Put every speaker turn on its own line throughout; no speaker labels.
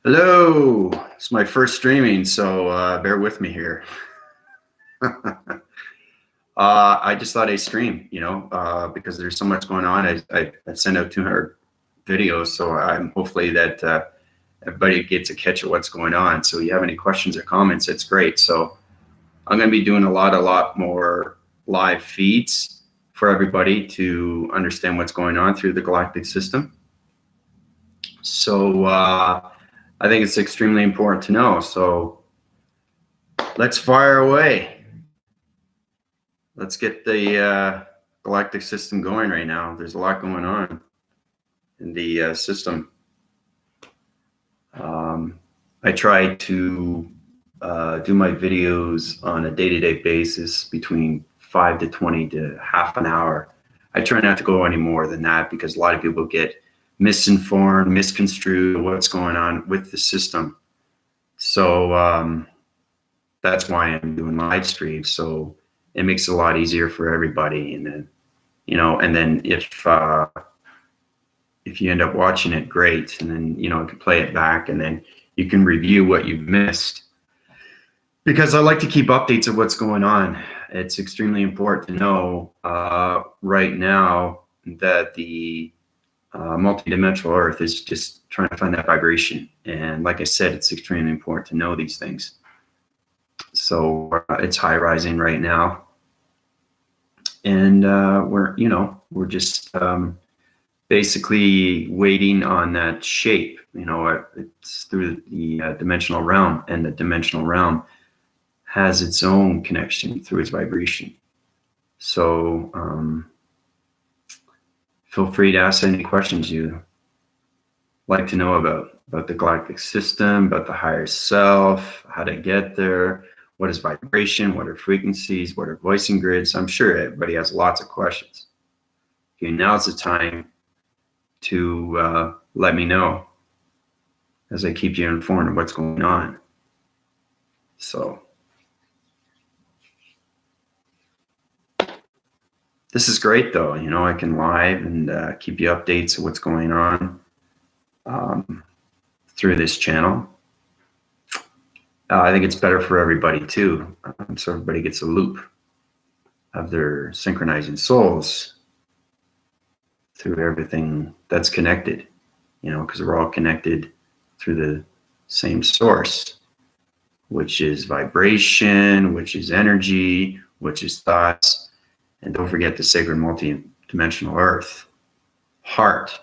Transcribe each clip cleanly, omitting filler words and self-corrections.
Hello, it's my first streaming, so bear with me here. I just thought I'd stream, because there's so much going on. I sent out 200 videos, so I'm hopefully that everybody gets a catch of what's going on. So you have any questions or comments, it's great. So I'm going to be doing a lot more live feeds for everybody to understand what's going on through the galactic system. So I think it's extremely important to know. So let's fire away. Let's get the galactic system going right now. There's a lot going on in the system. I try to do my videos on a day-to-day basis between 5 to 20 to half an hour. I try not to go any more than that because a lot of people get misinformed, misconstrued what's going on with the system. So that's why I'm doing live streams. So it makes it a lot easier for everybody. And then, and then if you end up watching it, great. And then, you can play it back and then you can review what you've missed. Because I like to keep updates of what's going on. It's extremely important to know right now that the multidimensional Earth is just trying to find that vibration. And like I said, it's extremely important to know these things. So it's high rising right now. And we're just basically waiting on that shape. It's through the dimensional realm, and the dimensional realm has its own connection through its vibration. So feel free to ask any questions you like to know about the galactic system, about the higher self, how to get there, what is vibration, what are frequencies, what are voicing grids. I'm sure everybody has lots of questions. Okay, now's the time to let me know as I keep you informed of what's going on. So this is great though, I can live and keep you updates of what's going on through this channel. I think it's better for everybody too, so everybody gets a loop of their synchronizing souls through everything that's connected, because we're all connected through the same source, which is vibration, which is energy, which is thoughts. And don't forget the sacred multi-dimensional Earth, heart.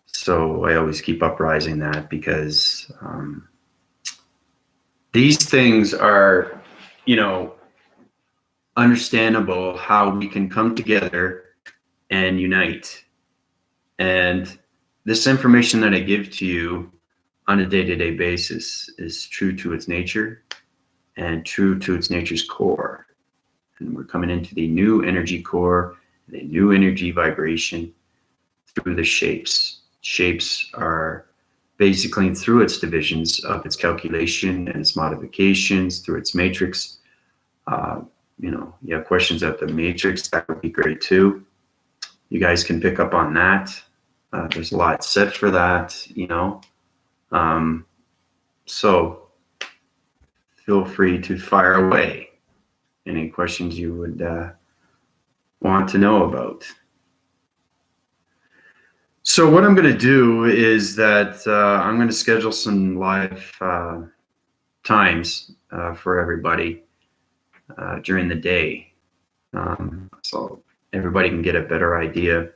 So I always keep uprising that because these things are, understandable how we can come together and unite. And this information that I give to you on a day-to-day basis is true to its nature and true to its nature's core. And we're coming into the new energy core, the new energy vibration through the shapes. Shapes are basically through its divisions of its calculation and its modifications through its matrix. You have questions at the matrix, that would be great too. You guys can pick up on that. There's a lot said for that, so feel free to fire away any questions you would want to know about. So what I'm going to do is that I'm going to schedule some live times for everybody during the day, so everybody can get a better idea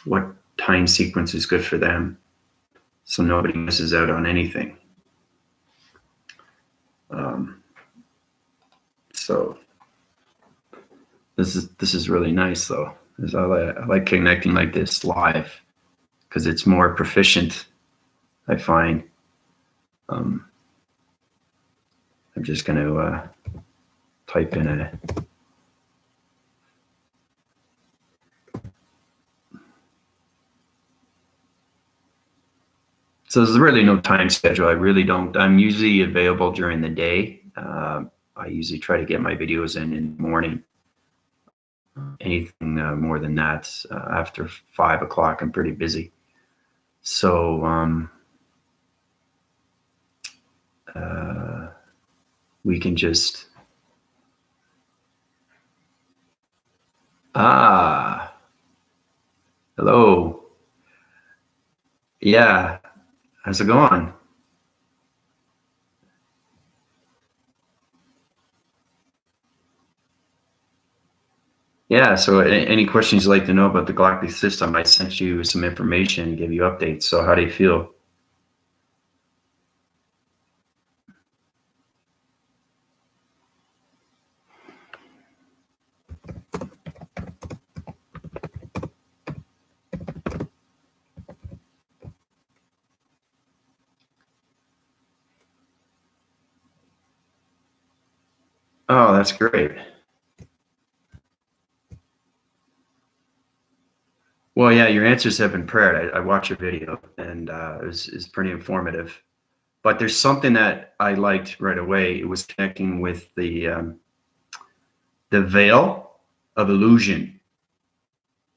what time sequence is good for them, so nobody misses out on anything. So this is really nice though. I like connecting like this live because it's more proficient, I find. I'm just going to type in a so there's really no time schedule. I really don't. I'm usually available during the day. I usually try to get my videos in the morning. Anything more than that after 5 o'clock, I'm pretty busy. So we can just, hello. Yeah, how's it going? Yeah, so any questions you'd like to know about the Galactic system? I sent you some information, gave you updates. So how do you feel? Oh, that's great. Well, yeah, your answers have been paired. I watched your video, and it was pretty informative. But there's something that I liked right away. It was connecting with the veil of illusion,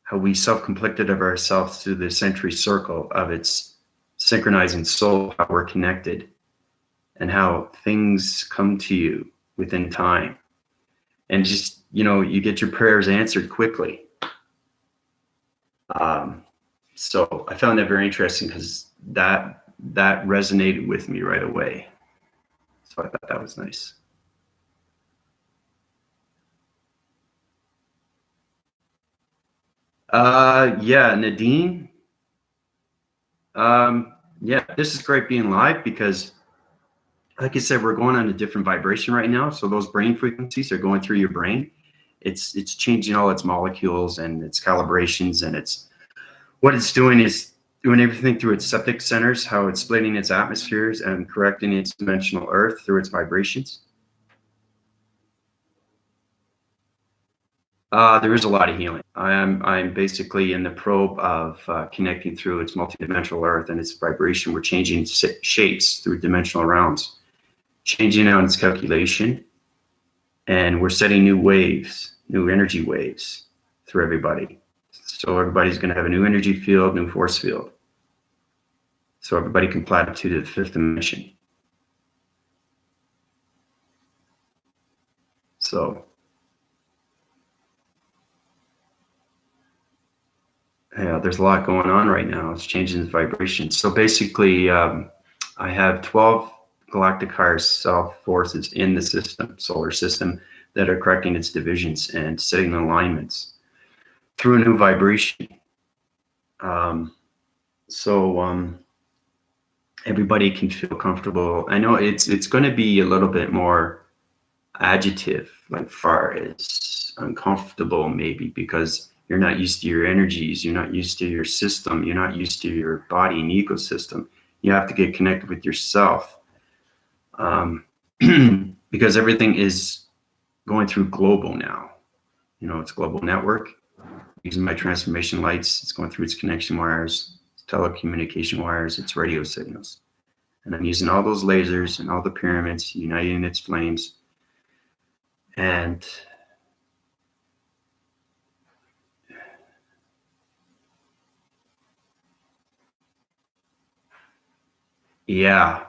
how we self-conflicted of ourselves through the century circle of its synchronizing soul, how we're connected, and how things come to you within time. And just, you get your prayers answered quickly. Um, so I found that very interesting because that resonated with me right away. So I thought that was nice. Yeah, Nadine. Yeah, this is great being live because, like I said, we're going on a different vibration right now. So those brain frequencies are going through your brain. It's changing all its molecules and its calibrations, and it's what it's doing is doing everything through its septic centers, how it's splitting its atmospheres and correcting its dimensional earth through its vibrations. There is a lot of healing. I'm basically in the probe of connecting through its multidimensional earth and its vibration. We're changing shapes through dimensional realms, changing out its calculation, and we're setting new waves, new energy waves through everybody. So everybody's going to have a new energy field, new force field. So everybody can platitude to the fifth dimension. So yeah, there's a lot going on right now. It's changing the vibration. So basically, I have 12 galactic higher self forces in the system, solar system, that are correcting its divisions and setting alignments through a new vibration. Um, so everybody can feel comfortable. I know it's going to be a little bit more adjective, like far as uncomfortable, maybe because you're not used to your energies, you're not used to your system, you're not used to your body and ecosystem. You have to get connected with yourself, because everything is going through global now. It's a global network. Using my transformation lights, it's going through its connection wires, its telecommunication wires, its radio signals. And I'm using all those lasers and all the pyramids, uniting its flames. And yeah,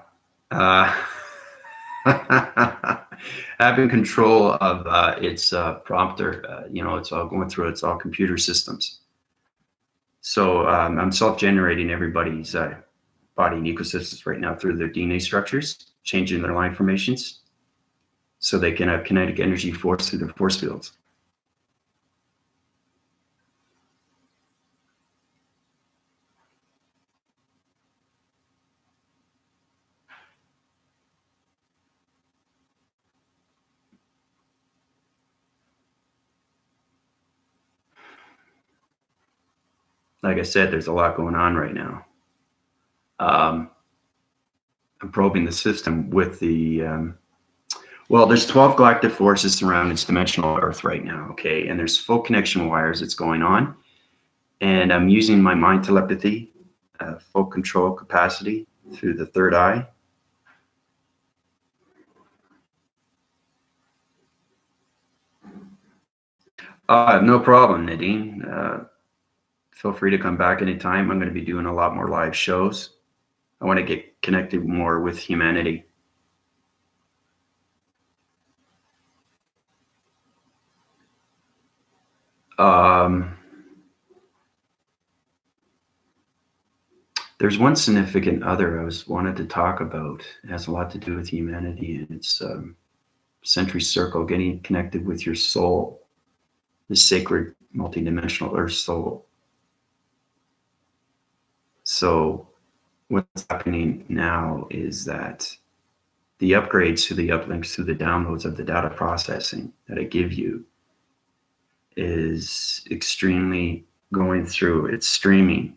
uh, having control of its prompter, it's all going through its all computer systems. So I'm self-generating everybody's body and ecosystems right now through their DNA structures, changing their line formations so they can have kinetic energy force through their force fields. Like I said, there's a lot going on right now. I'm probing the system with well, there's 12 galactic forces surrounding its dimensional Earth right now, okay? And there's full connection wires that's going on. And I'm using my mind telepathy, full control capacity through the third eye. No problem, Nadine. Feel free to come back anytime. I'm going to be doing a lot more live shows. I want to get connected more with humanity. There's one significant other I wanted to talk about. It has a lot to do with humanity, and it's Century Circle, getting connected with your soul, the sacred multidimensional Earth soul. So what's happening now is that the upgrades to the uplinks to the downloads of the data processing that I give you is extremely going through. It's streaming.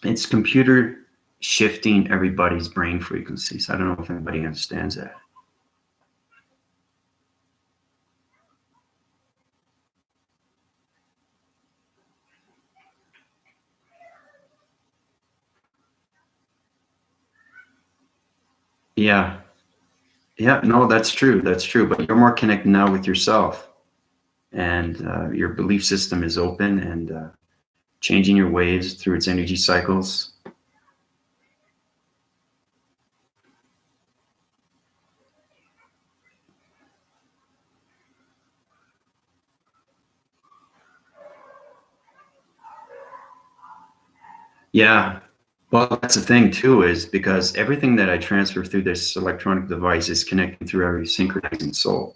It's computer shifting everybody's brain frequencies. I don't know if anybody understands that. Yeah. Yeah, no, that's true. That's true. But you're more connected now with yourself, and your belief system is open and changing your waves through its energy cycles. Yeah. Well, that's the thing too, is because everything that I transfer through this electronic device is connecting through every synchronizing soul.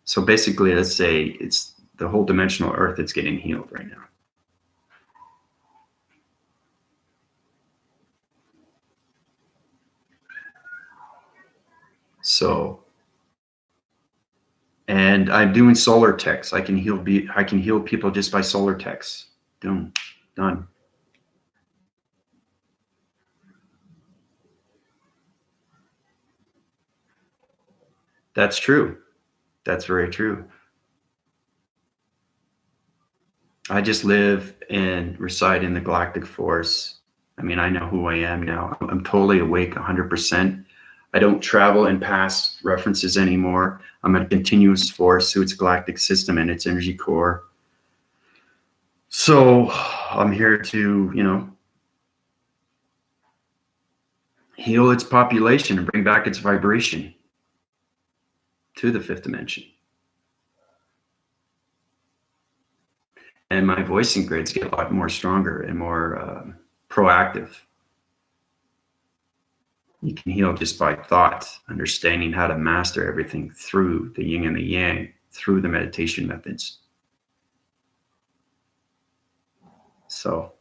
So basically, let's say it's the whole dimensional Earth that's getting healed right now. So, and I'm doing solar techs. I can heal people just by solar techs. Boom, done. That's true. That's very true. I just live and reside in the galactic force. I mean, I know who I am now. I'm totally awake 100%. I don't travel in past references anymore. I'm a continuous force through its galactic system and its energy core. So I'm here to, heal its population and bring back its vibration to the fifth dimension. And my voicing grids get a lot more stronger and more proactive. You can heal just by thought, understanding how to master everything through the yin and the yang, through the meditation methods. So,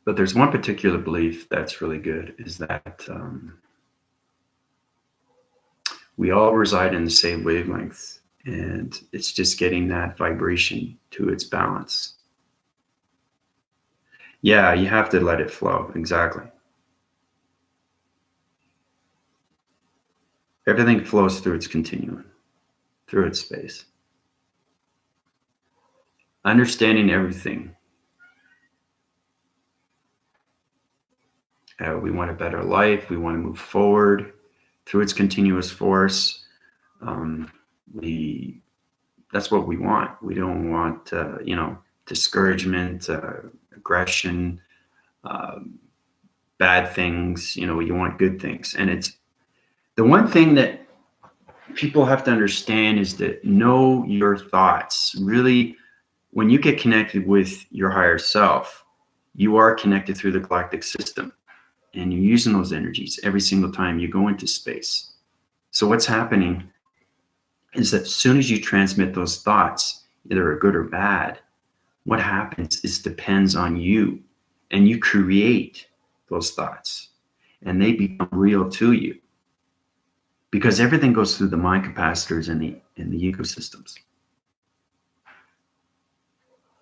but there's one particular belief that's really good, is that we all reside in the same wavelength, and it's just getting that vibration to its balance. Yeah, you have to let it flow. Exactly. Everything flows through its continuum, through its space. Understanding everything. We want a better life. We want to move forward through its continuous force. That's what we want. We don't want, discouragement, aggression, bad things. You want good things. And it's the one thing that people have to understand is that know your thoughts. Really, when you get connected with your higher self, you are connected through the galactic system, and you're using those energies every single time you go into space. So what's happening is that as soon as you transmit those thoughts, either good or bad, what happens is depends on you, and you create those thoughts, and they become real to you, because everything goes through the mind capacitors and the ecosystems.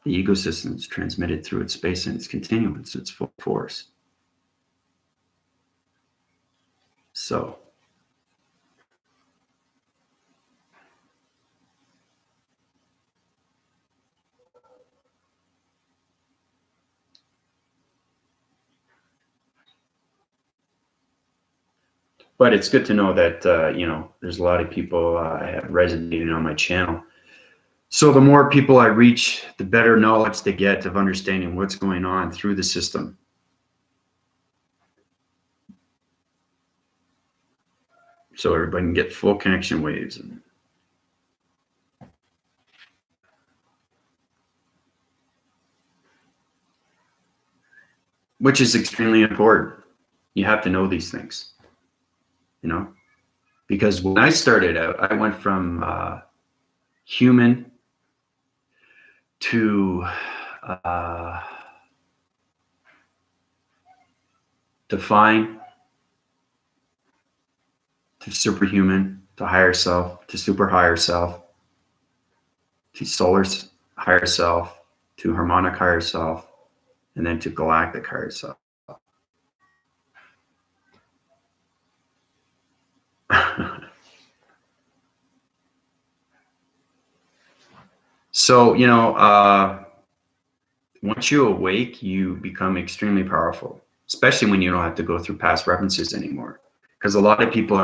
The ecosystem is transmitted through its space and its continuum, so its full force. So, but it's good to know that there's a lot of people have resonating on my channel. So the more people I reach, the better knowledge they get of understanding what's going on through the system. So everybody can get full connection waves. Which is extremely important. You have to know these things, because when I started out, I went from human to define, to superhuman, to higher self, to super higher self, to solar higher self, to harmonic higher self, and then to galactic higher self. So, once you awake, you become extremely powerful, especially when you don't have to go through past references anymore. Because a lot of people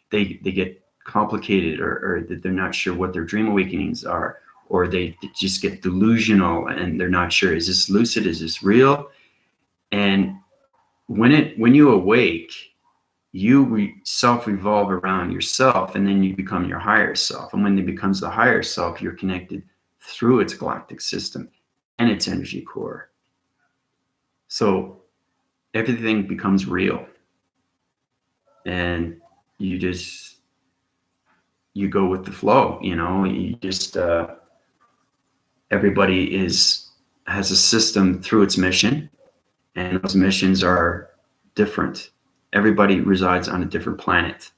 they get complicated, or they're not sure what their dream awakenings are, or they just get delusional and they're not sure, is this lucid, is this real? And when you awake, you self-revolve around yourself, and then you become your higher self. And when it becomes the higher self, you're connected through its galactic system and its energy core. So everything becomes real, and you go with the flow. You just everybody has a system through its mission, and those missions are different. Everybody resides on a different planet.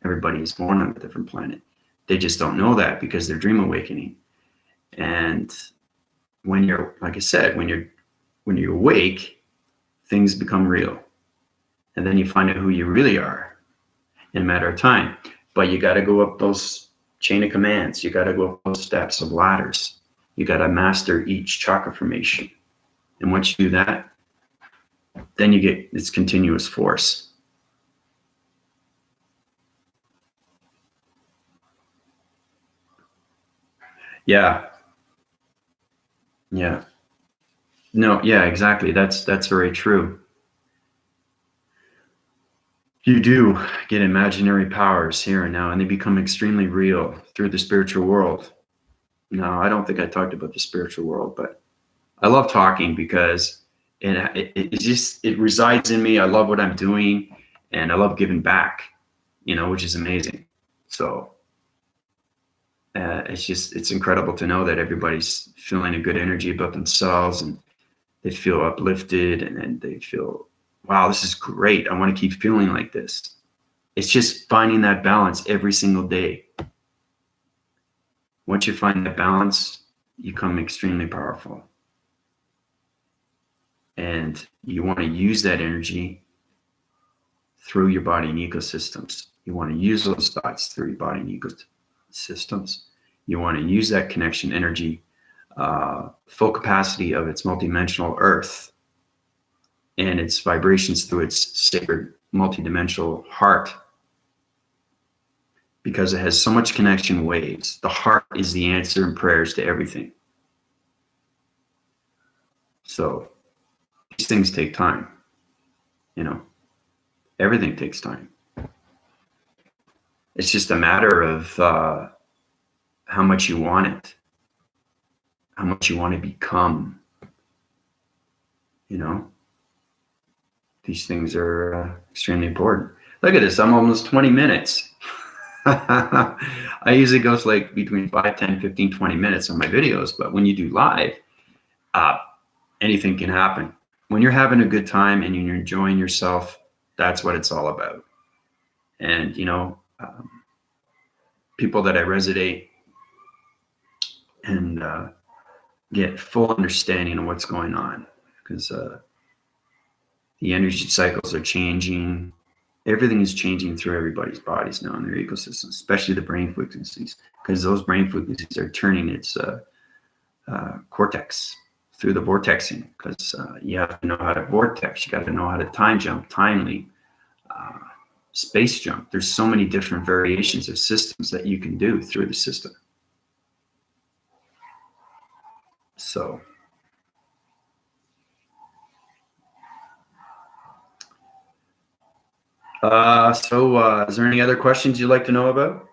Everybody is born on a different planet. They just don't know that because they're dream awakening. And when you're, like I said, when you're awake, things become real. And then you find out who you really are in a matter of time. But you got to go up those chain of commands. You got to go up those steps of ladders. You got to master each chakra formation. And once you do that, then you get this continuous force. Yeah. Yeah. No, yeah, exactly. That's very true. You do get imaginary powers here and now, and they become extremely real through the spiritual world. No, I don't think I talked about the spiritual world, but I love talking because it resides in me. I love what I'm doing, and I love giving back, which is amazing. So it's incredible to know that everybody's feeling a good energy about themselves, and they feel uplifted, and they feel, wow, this is great. I want to keep feeling like this. It's just finding that balance every single day. Once you find that balance, you become extremely powerful. And you want to use that energy through your body and ecosystems. You want to use those thoughts through your body and ecosystems. You want to use that connection energy, full capacity of its multidimensional earth and its vibrations through its sacred multidimensional heart, because it has so much connection waves. The heart is the answer in prayers to everything. So these things take time. Everything takes time. It's just a matter of how much you want it, how much you want to become. These things are extremely important. Look at this. I'm almost 20 minutes. I usually go like between 5, 10, 15, 20 minutes on my videos. But when you do live, anything can happen. When you're having a good time and you're enjoying yourself, that's what it's all about. And, people that I resonate and get full understanding of what's going on, because the energy cycles are changing. Everything is changing through everybody's bodies now in their ecosystems, especially the brain frequencies, because those brain frequencies are turning its cortex through the vortexing, because you have to know how to vortex. You got to know how to time jump, timely, space jump. There's so many different variations of systems that you can do through the system. So, is there any other questions you'd like to know about?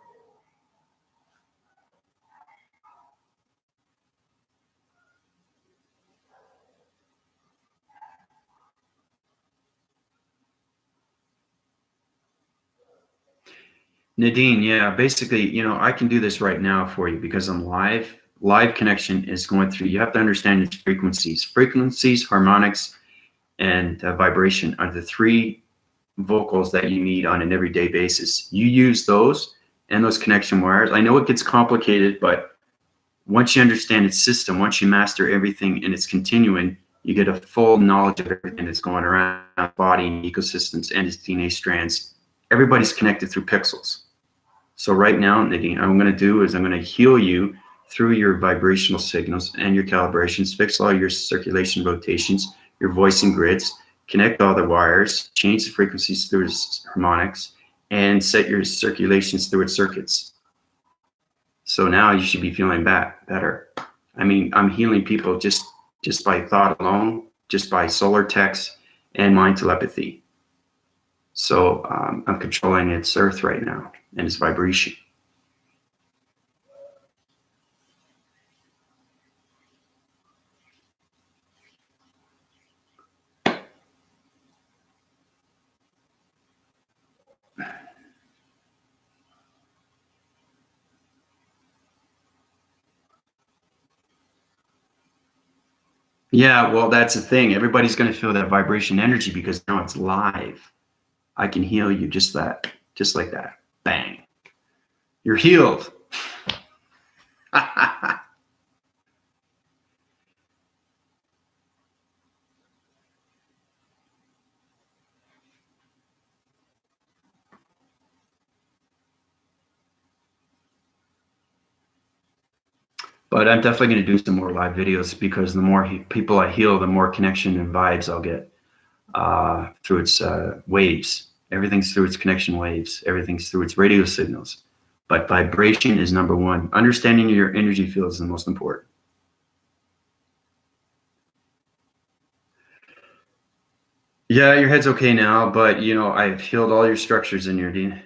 Nadine, yeah, basically, I can do this right now for you because I'm live. Live connection is going through. You have to understand its frequencies. Frequencies, harmonics, and vibration are the three vocals that you need on an everyday basis. You use those and those connection wires. I know it gets complicated, but once you understand its system, once you master everything and its continuum, you get a full knowledge of everything that's going around the body and ecosystems and its DNA strands. Everybody's connected through pixels. So right now, Nadine, what I'm going to do is I'm going to heal you through your vibrational signals and your calibrations, fix all your circulation rotations, your voicing grids, connect all the wires, change the frequencies through its harmonics, and set your circulations through its circuits. So now you should be feeling better. I mean, I'm healing people just by thought alone, just by solar text and mind telepathy. So I'm controlling its earth right now and its vibration. Yeah, well, that's the thing. Everybody's going to feel that vibration energy because now it's live. I can heal you just like that. Bang. You're healed. But I'm definitely going to do some more live videos because the more people I heal, the more connection and vibes I'll get through its waves. Everything's through its connection waves. Everything's through its radio signals. But vibration is number one. Understanding your energy field is the most important. Yeah, your head's okay now, but I've healed all your structures in your DNA.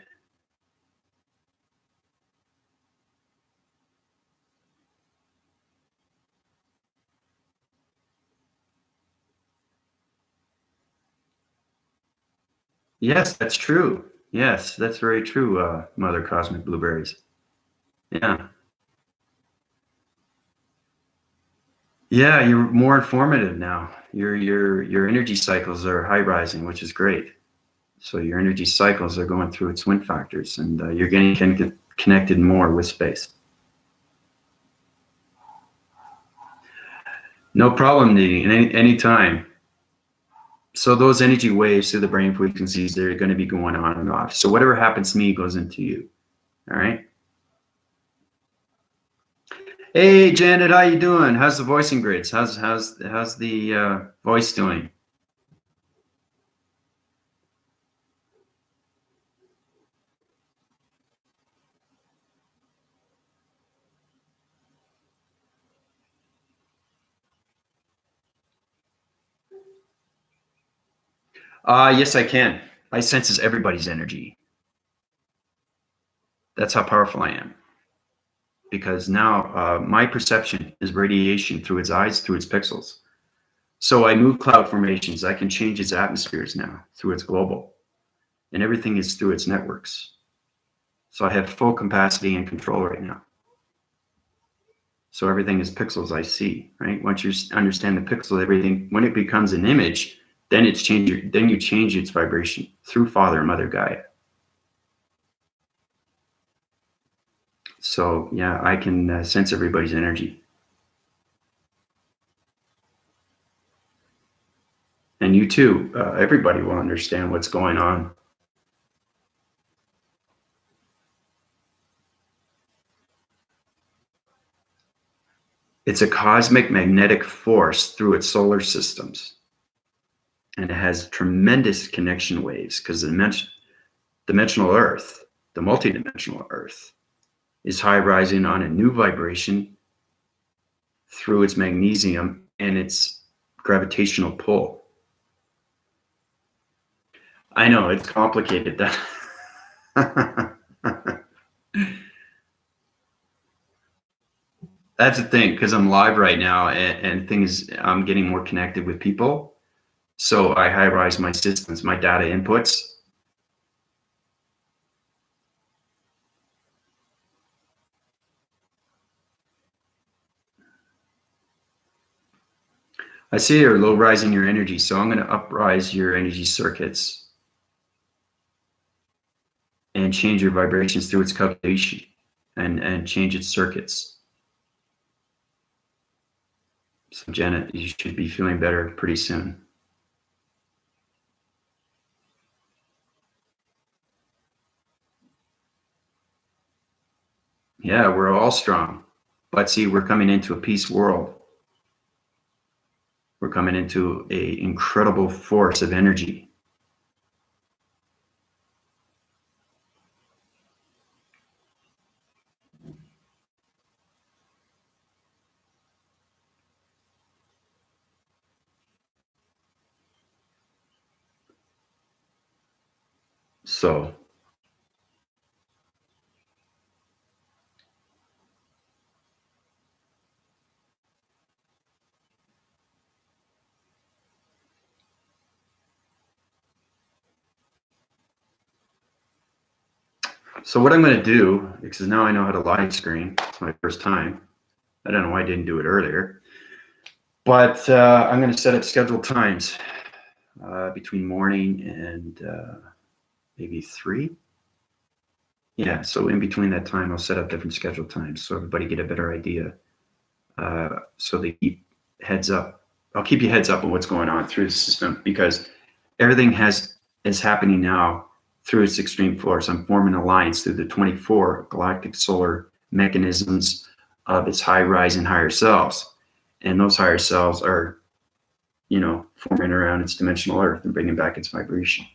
Yes, that's true. Yes, that's very true, Mother Cosmic Blueberries. Yeah. Yeah, you're more informative now. Your energy cycles are high rising, which is great. So your energy cycles are going through its wind factors, and you're getting connected more with space. No problem, needing any time. So those energy waves through the brain frequencies, they're going to be going on and off. So whatever happens to me goes into you. All right. Hey, Janet, how you doing? How's the voicing grids? How's the voice doing? Yes, I can. I senses everybody's energy. That's how powerful I am. Because now my perception is radiation through its eyes, through its pixels. So I move cloud formations. I can change its atmospheres now through its global. And everything is through its networks. So I have full capacity and control right now. So everything is pixels I see, right? Once you understand the pixel, everything, when it becomes an image, then you change its vibration through Father and Mother Gaia. So yeah, I can sense everybody's energy. And you too, everybody will understand what's going on. It's a cosmic magnetic force through its solar systems. And it has tremendous connection waves because the dimensional Earth, the multidimensional Earth, is high rising on a new vibration through its magnesium and its gravitational pull. I know it's complicated. That's the thing, because I'm live right now, and things, I'm getting more connected with people. So I high-rise my systems, my data inputs. I see you're low-rising your energy, so I'm going to uprise your energy circuits and change your vibrations through its calculation and change its circuits. So Janet, you should be feeling better pretty soon. Yeah, we're all strong. But see, we're coming into a peace world. We're coming into an incredible force of energy. So what I'm going to do, because now I know how to live screen, it's my first time. I don't know why I didn't do it earlier. But I'm going to set up scheduled times between morning and maybe 3. Yeah, so in between that time, I'll set up different scheduled times so everybody get a better idea. So they keep heads up. I'll keep you heads up on what's going on through the system, because everything is happening now through its extreme force. I'm forming an alliance through the 24 galactic solar mechanisms of its high rise and higher selves. And those higher selves are, forming around its dimensional earth and bringing back its vibration.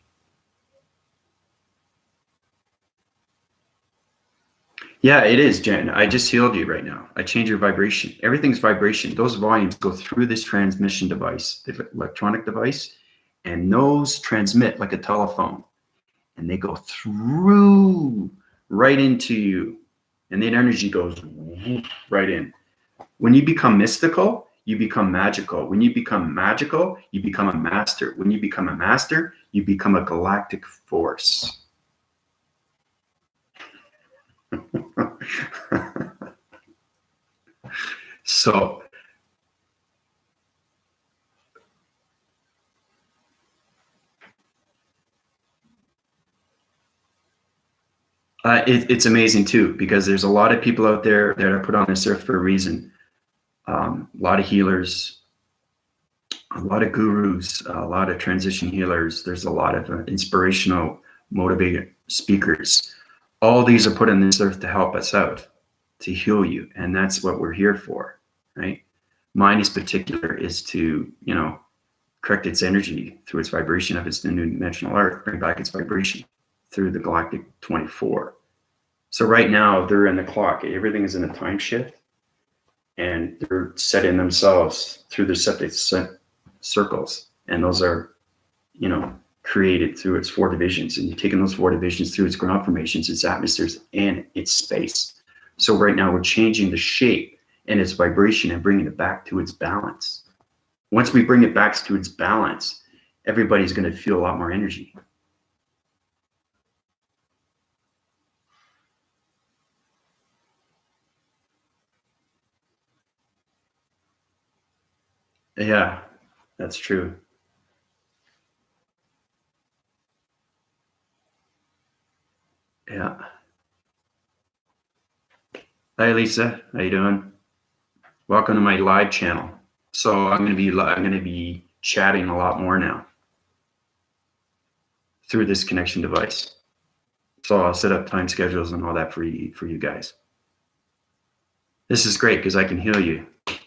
Yeah, it is, Jen. I just healed you right now. I changed your vibration. Everything's vibration. Those volumes go through this transmission device, the electronic device, and those transmit like a telephone. And they go through right into you. And that energy goes right in. When you become mystical, you become magical. When you become magical, you become a master. When you become a master, you become a galactic force. So it's amazing too, because there's a lot of people out there that are put on this earth for a reason. A lot of healers, a lot of gurus, a lot of transition healers. There's a lot of inspirational, motivated speakers. All these are put on this earth to help us out, to heal you. And that's what we're here for, right? Mine is particular is to, correct its energy through its vibration of its new dimensional earth, bring back its vibration through the galactic 24. So right now they're in the clock. Everything is in a time shift, and they're setting themselves through their septic circles. And those are, created through its 4 divisions. And you're taking those 4 divisions through its ground formations, its atmospheres, and its space. So right now we're changing the shape and its vibration and bringing it back to its balance. Once we bring it back to its balance, everybody's going to feel a lot more energy. Yeah, that's true. Yeah. Hi, Lisa. How you doing? Welcome to my live channel. So I'm going to be chatting a lot more now through this connection device. So I'll set up time schedules and all that for you guys. This is great because I can heal you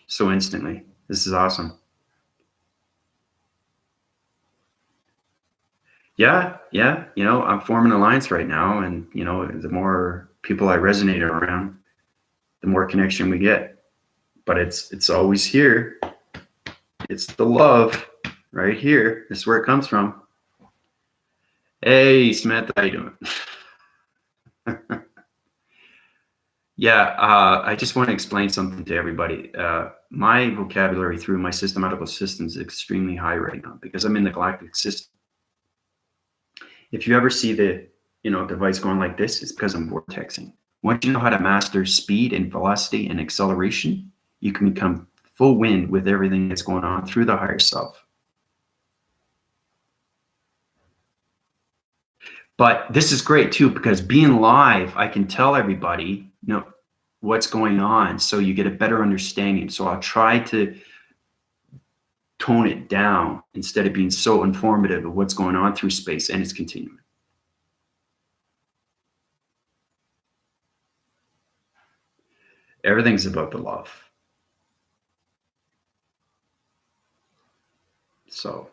so instantly. This is awesome. Yeah. I'm forming an alliance right now, and the more people I resonate around, the more connection we get. but it's always here. It's the love right here. This is where it comes from. Hey, Smith, how you doing? Yeah, I just want to explain something to everybody. My vocabulary through my systematical system is extremely high right now because I'm in the galactic system. If you ever see the device going like this, it's because I'm vortexing. Once you know how to master speed and velocity and acceleration, you can become full wind with everything that's going on through the higher self. But this is great too, because being live, I can tell everybody, what's going on, so you get a better understanding. So I'll try to tone it down instead of being so informative of what's going on through space and its continuum. Everything's about the love. So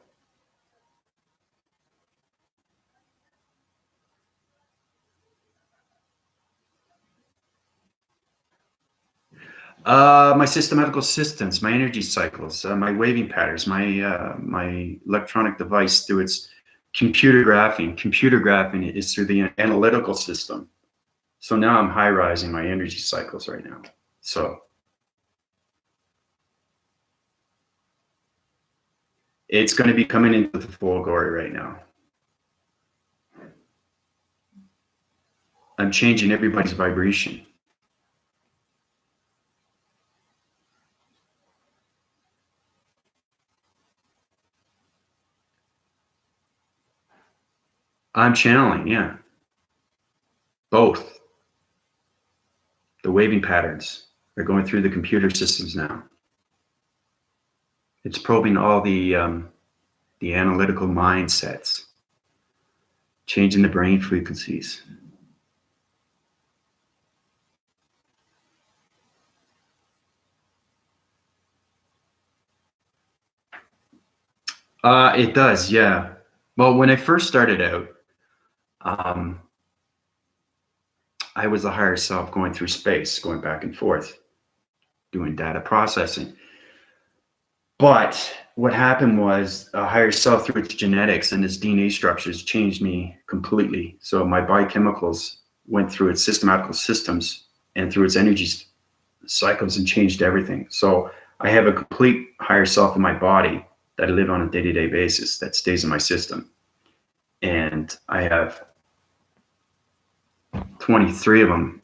my systematical systems, my energy cycles, my waving patterns, my electronic device through its computer graphing. Computer graphing is through the analytical system. So now I'm high rising my energy cycles right now. So it's going to be coming into the full glory right now. I'm changing everybody's vibration. I'm channeling, yeah. Both. The waving patterns are going through the computer systems now. It's probing all the analytical mindsets, changing the brain frequencies. It does, yeah. Well, when I first started out, I was the higher self going through space, going back and forth, doing data processing. But what happened was a higher self through its genetics and its DNA structures changed me completely. So my biochemicals went through its systematical systems and through its energy cycles and changed everything. So I have a complete higher self in my body that I live on a day-to-day basis that stays in my system. And I have 23 of them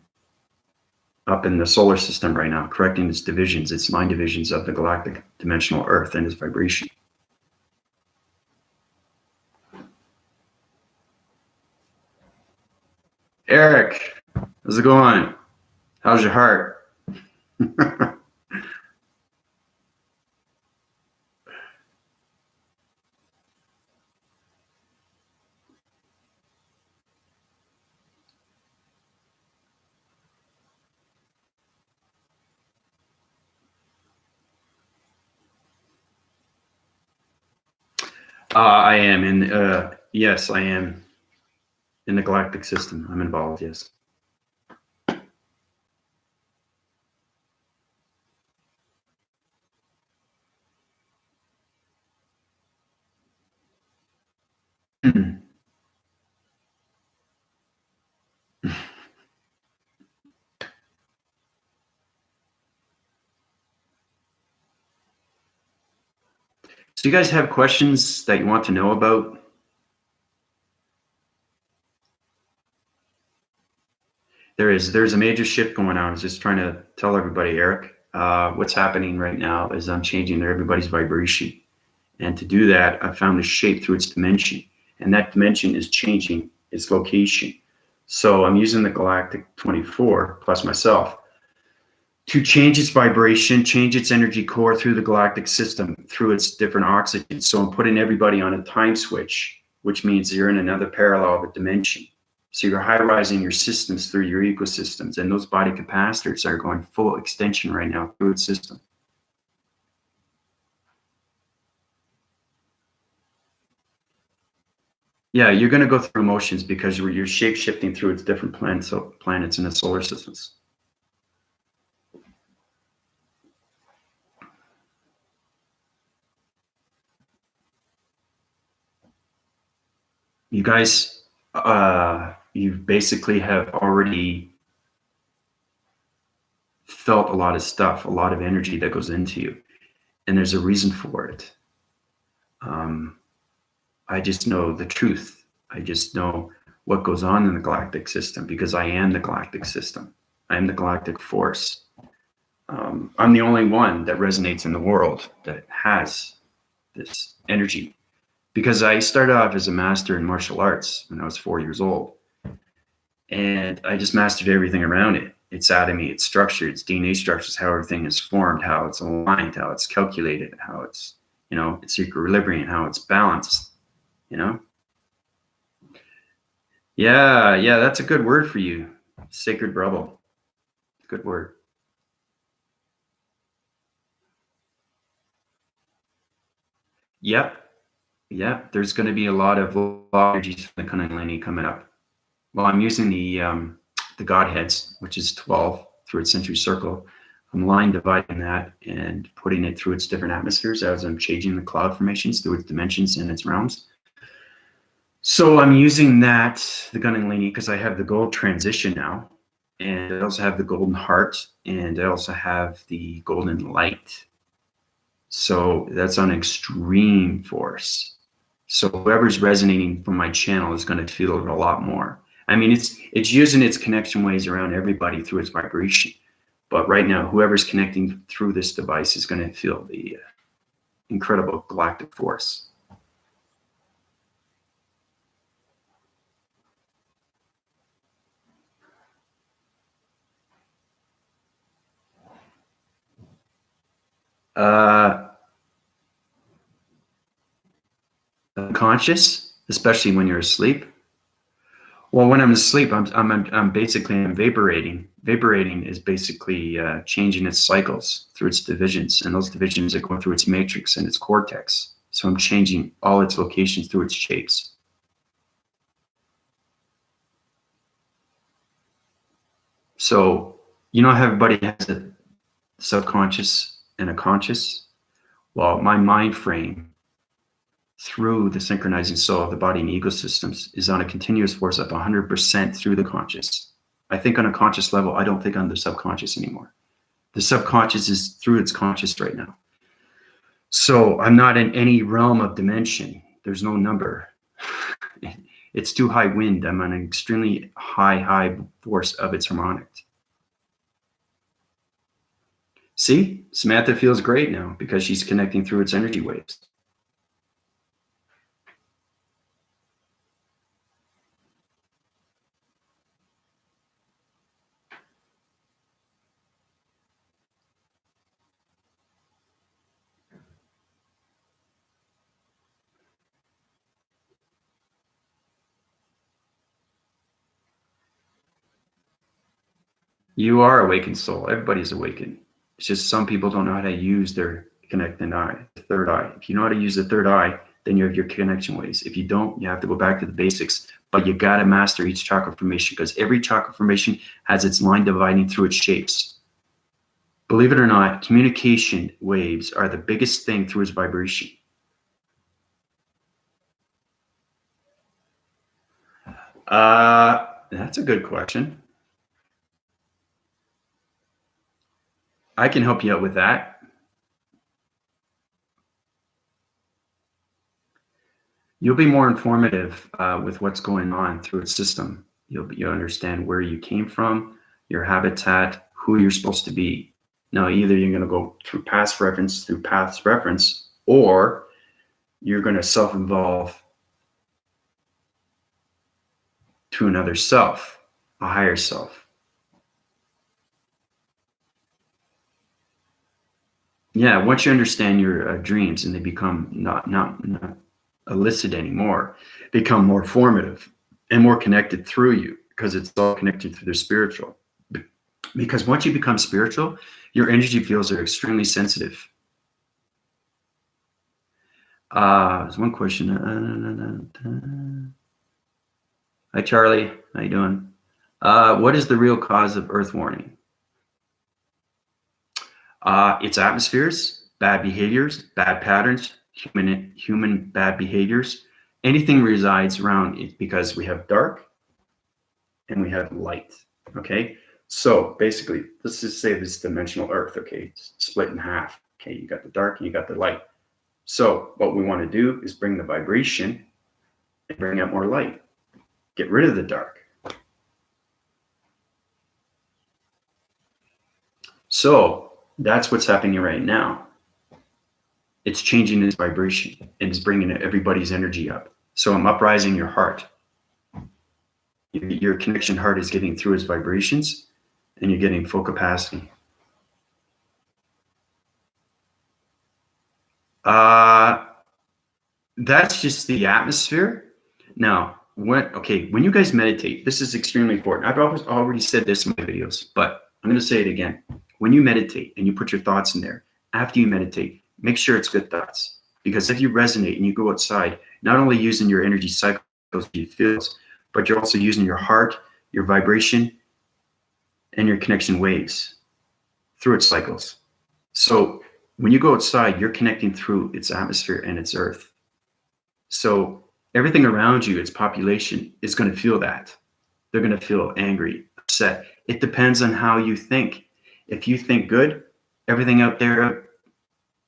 up in the solar system right now, correcting its divisions, its mind divisions of the galactic dimensional Earth and its vibration. Eric, how's it going? How's your heart? I am in, yes, I am in the galactic system. I'm involved, yes. So you guys have questions that you want to know about? There's a major shift going on. I was just trying to tell everybody, Eric, what's happening right now is I'm changing everybody's vibration. And to do that, I found the shape through its dimension. And that dimension is changing its location. So I'm using the Galactic 24 plus myself to change its vibration, change its energy core through the galactic system, through its different oxygens. So I'm putting everybody on a time switch, which means you're in another parallel of a dimension. So you're high rising your systems through your ecosystems, and those body capacitors are going full extension right now through its system. Yeah, you're going to go through emotions because you're shape shifting through its different planets in the solar systems. you guys, you basically have already felt a lot of stuff, a lot of energy that goes into you, and there's a reason for it. I just know the truth. I just know what goes on in the galactic system because I am the galactic system. I am the galactic force. I'm the only one that resonates in the world that has this energy because I started off as a master in martial arts when I was 4 years old. And I just mastered everything around it. Its atomy, its structure, its DNA structures, how everything is formed, how it's aligned, how it's calculated, how it's, its equilibrium, how it's balanced, you know? Yeah, that's a good word for you. Sacred rebel. Good word. Yep. There's going to be a lot of energies from the Kundalini coming up. Well, I'm using the Godheads, which is 12 through its century circle. I'm line dividing that and putting it through its different atmospheres as I'm changing the cloud formations through its dimensions and its realms. So I'm using that, the Kundalini, because I have the gold transition now. And I also have the golden heart, and I also have the golden light. So that's on extreme force. So whoever's resonating from my channel is going to feel it a lot more. I mean, it's using its connection ways around everybody through its vibration. But right now, whoever's connecting through this device is going to feel the incredible galactic force. Unconscious, especially when you're asleep. Well, when I'm asleep, I'm basically vaporating. Vaporating is basically changing its cycles through its divisions, and those divisions are going through its matrix and its cortex. So I'm changing all its locations through its shapes. So how everybody has a subconscious and a conscious? Well, my mind frame through the synchronizing soul of the body and ecosystems is on a continuous force of 100% through the conscious. I think on a conscious level. I don't think on the subconscious anymore. The subconscious is through its conscious right now. So I'm not in any realm of dimension. There's no number. It's too high wind. I'm on an extremely high force of its harmonic. See, Samantha feels great now because she's connecting through its energy waves. You are awakened soul. Everybody's awakened. It's just some people don't know how to use their connecting eye, the third eye. If you know how to use the third eye, then you have your connection ways. If you don't, you have to go back to the basics. But you got to master each chakra formation because every chakra formation has its line dividing through its shapes. Believe it or not, communication waves are the biggest thing through its vibration. That's a good question. I can help you out with that. You'll be more informative with what's going on through its system. You'll understand where you came from, your habitat, who you're supposed to be. Now, either you're going to go through past reference, or you're going to self-evolve to another self, a higher self. Yeah, once you understand your dreams and they become not illicit anymore, become more formative and more connected through you because it's all connected through the spiritual. Because once you become spiritual, your energy fields are extremely sensitive. There's one question. Hi, Charlie. How you doing? What is the real cause of earth warming? It's atmospheres, bad behaviors, bad patterns, human bad behaviors, Anything resides around it because we have dark and we have light. Okay. So basically, let's just say this dimensional Earth. Okay. It's split in half. Okay. You got the dark and you got the light. So what we want to do is bring the vibration and bring out more light. Get rid of the dark. So that's what's happening right now. It's changing its vibration and it's bringing everybody's energy up. So I'm uprising your heart. Your connection heart is getting through its vibrations and you're getting full capacity. That's just the atmosphere. Now, when you guys meditate, this is extremely important. I've already said this in my videos, but I'm going to say it again. When you meditate and you put your thoughts in there, after you meditate, make sure it's good thoughts. Because if you resonate and you go outside, not only using your energy cycles, your fields, but you're also using your heart, your vibration, and your connection waves through its cycles. So when you go outside, you're connecting through its atmosphere and its earth. So everything around you, its population, is going to feel that. They're going to feel angry, upset. It depends on how you think. If you think good, everything out there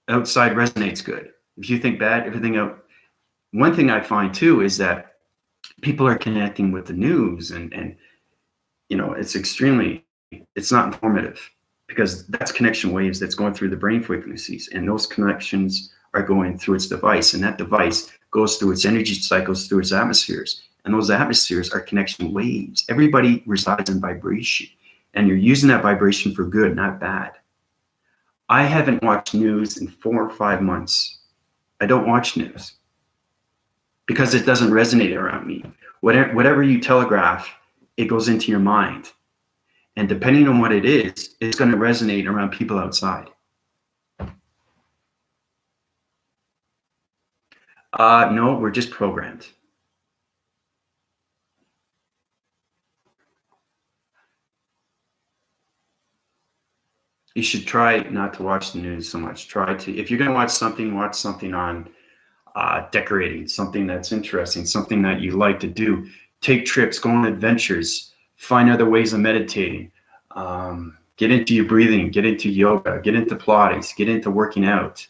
outside resonates good. If you think bad, everything out. One thing I find too is that people are connecting with the news and it's not informative because that's connection waves that's going through the brain frequencies, and those connections are going through its device, and that device goes through its energy cycles through its atmospheres, and those atmospheres are connection waves. Everybody resides in vibration, and you're using that vibration for good, not bad. I haven't watched news in 4 or 5 months. I don't watch news because it doesn't resonate around me. Whatever you telegraph, it goes into your mind. And depending on what it is, it's going to resonate around people outside. No, we're just programmed. You should try not to watch the news so much. If you're going to watch something on decorating, something that's interesting, something that you like to do. Take trips, go on adventures, find other ways of meditating. Get into your breathing, get into yoga, get into Pilates, get into working out.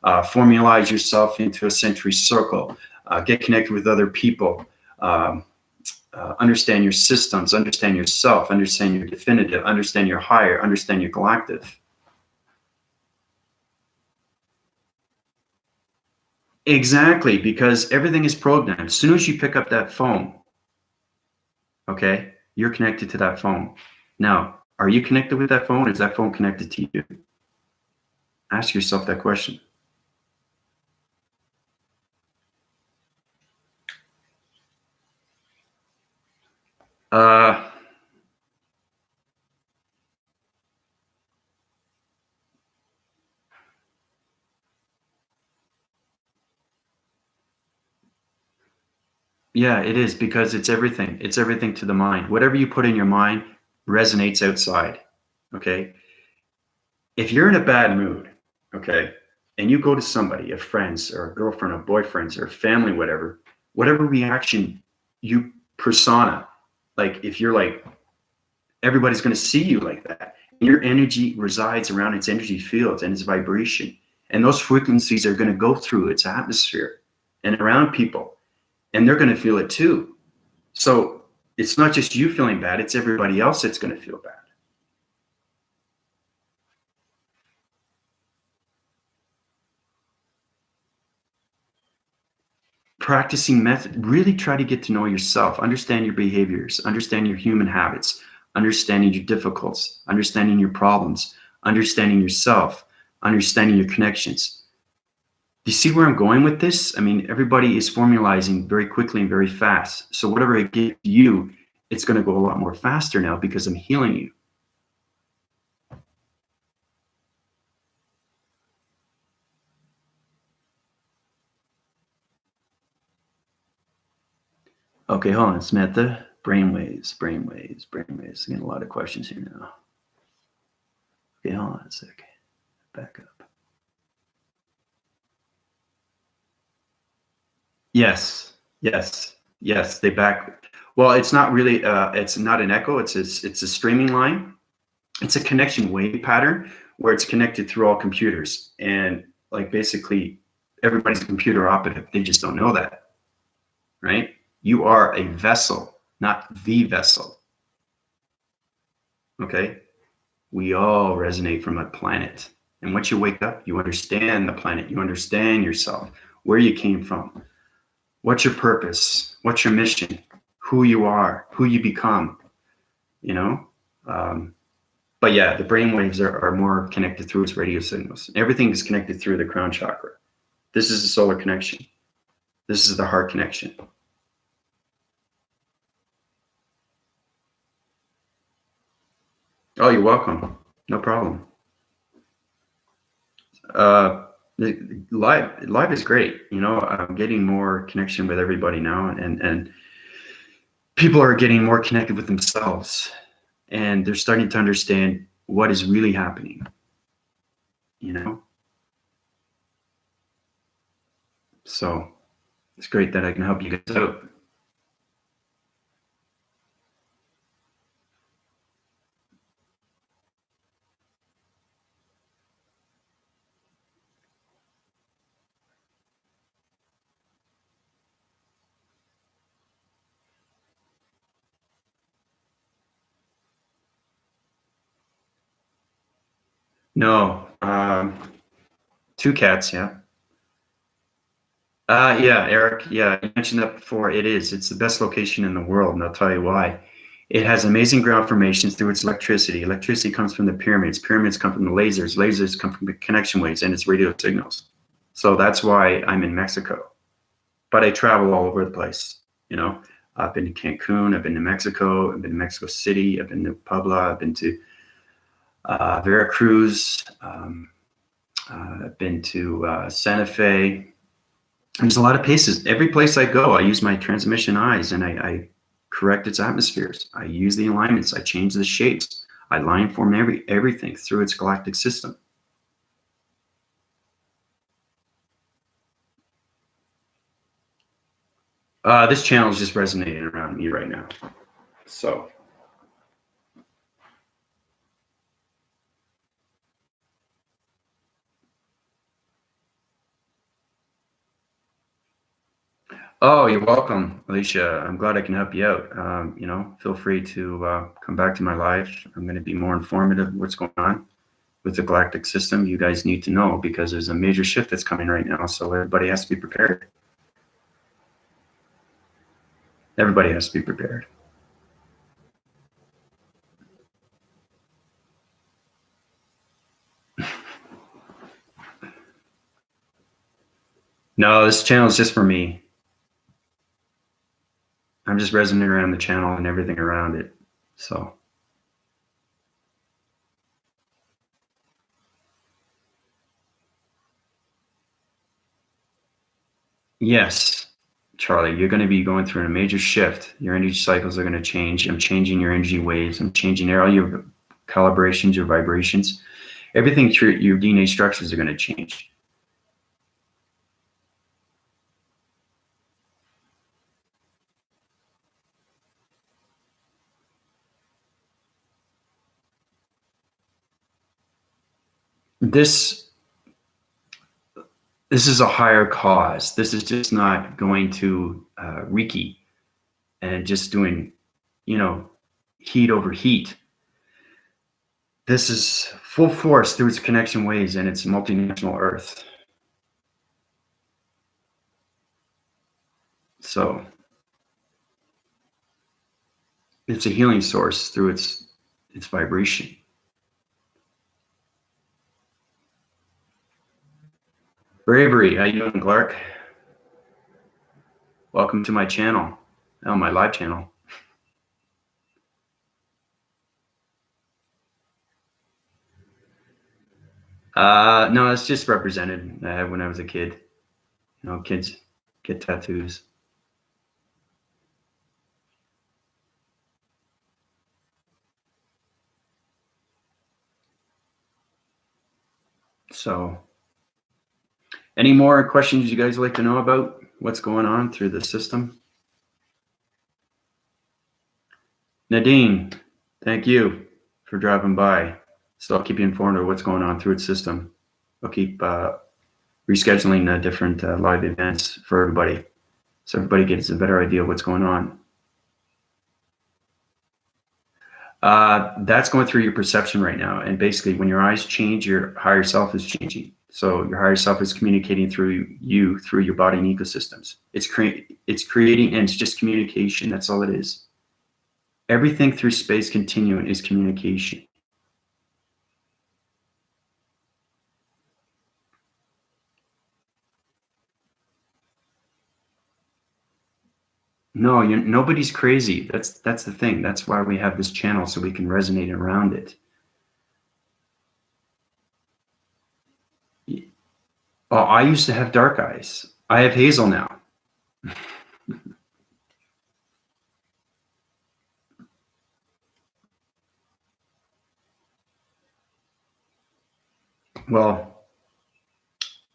Formalize yourself into a century circle. Get connected with other people. Understand your systems, understand yourself, understand your definitive, understand your higher, understand your galactic. Exactly, because everything is programmed. As soon as you pick up that phone, okay, you're connected to that phone. Now, are you connected with that phone? Is that phone connected to you? Ask yourself that question. Yeah, it is because it's everything. It's everything to the mind. Whatever you put in your mind resonates outside. Okay. If you're in a bad mood, okay, and you go to somebody, a friend's or a girlfriend or boyfriend's or family, whatever reaction you persona, like if you're like, everybody's going to see you like that. Your energy resides around its energy fields and its vibration. And those frequencies are going to go through its atmosphere and around people. And they're going to feel it too. So it's not just you feeling bad, it's everybody else that's going to feel bad. Practicing method, really try to get to know yourself, understand your behaviors, understand your human habits, understanding your difficulties, understanding your problems, understanding yourself, understanding your connections. Do you see where I'm going with this? I mean, everybody is formalizing very quickly and very fast. So whatever I give you, it's going to go a lot more faster now because I'm healing you. Okay, hold on, Samantha. Brainwaves. Getting a lot of questions here now. Okay, hold on a sec. Back up. Yes. Yes, yes, they back. Well, it's not really. It's not an echo. It's a streaming line. It's a connection wave pattern where it's connected through all computers, and like basically everybody's a computer operative. They just don't know that, right? You are a vessel, not the vessel. Okay, we all resonate from a planet, and once you wake up, you understand the planet. You understand yourself, where you came from, what's your purpose, what's your mission, who you are, who you become. You know. Um, But yeah, the brain waves are more connected through its radio signals. Everything is connected through the crown chakra. This is the solar connection. This is the heart connection. Oh, you're welcome. No problem. Live is great. You know, I'm getting more connection with everybody now, and people are getting more connected with themselves, and they're starting to understand what is really happening. You know, so it's great that I can help you guys out. No, two cats. Yeah. Yeah, Eric. Yeah, you mentioned that before. It is. It's the best location in the world, and I'll tell you why. It has amazing ground formations through its electricity. Electricity comes from the pyramids. Pyramids come from the lasers. Lasers come from the connection waves and its radio signals. So that's why I'm in Mexico. But I travel all over the place. You know, I've been to Cancun. I've been to Mexico. I've been to Mexico City. I've been to Puebla. I've been to Veracruz. I've been to Santa Fe. There's a lot of places. Every place I go, I use my transmission eyes and I correct its atmospheres. I use the alignments. I change the shapes. I line form everything through its galactic system. This channel is just resonating around me right now. So, oh, you're welcome, Alicia. I'm glad I can help you out. You know, feel free to come back to my live. I'm going to be more informative of what's going on with the galactic system. You guys need to know because there's a major shift that's coming right now. So everybody has to be prepared. Everybody has to be prepared. No, this channel is just for me. I'm just resonating around the channel and everything around it. So, yes, Charlie, you're going to be going through a major shift. Your energy cycles are going to change. I'm changing your energy waves. I'm changing all your calibrations, your vibrations. Everything through your DNA structures are going to change. This this is a higher cause. This is just not going to Reiki and just doing, you know, heat over heat. This is full force through its connection waves and its multinational Earth. So it's a healing source through its vibration. Bravery, how you doing, Clark? Welcome to my channel, my live channel. No, it's just represented. I had when I was a kid. You know, kids get tattoos. So, any more questions you guys like to know about? what's going on through the system. Nadine, thank you for dropping by. So I'll keep you informed of what's going on through its system. I'll keep rescheduling different live events for everybody, so everybody gets a better idea of what's going on. That's going through your perception right now. And basically, when your eyes change, your higher self is changing. So your higher self is communicating through you, through your body and ecosystems. It's creating, and it's just communication. That's all it is. Everything through space continuum is communication. No, nobody's crazy. That's the thing. That's why we have this channel, so we can resonate around it. Oh, I used to have dark eyes. I have hazel now. Well,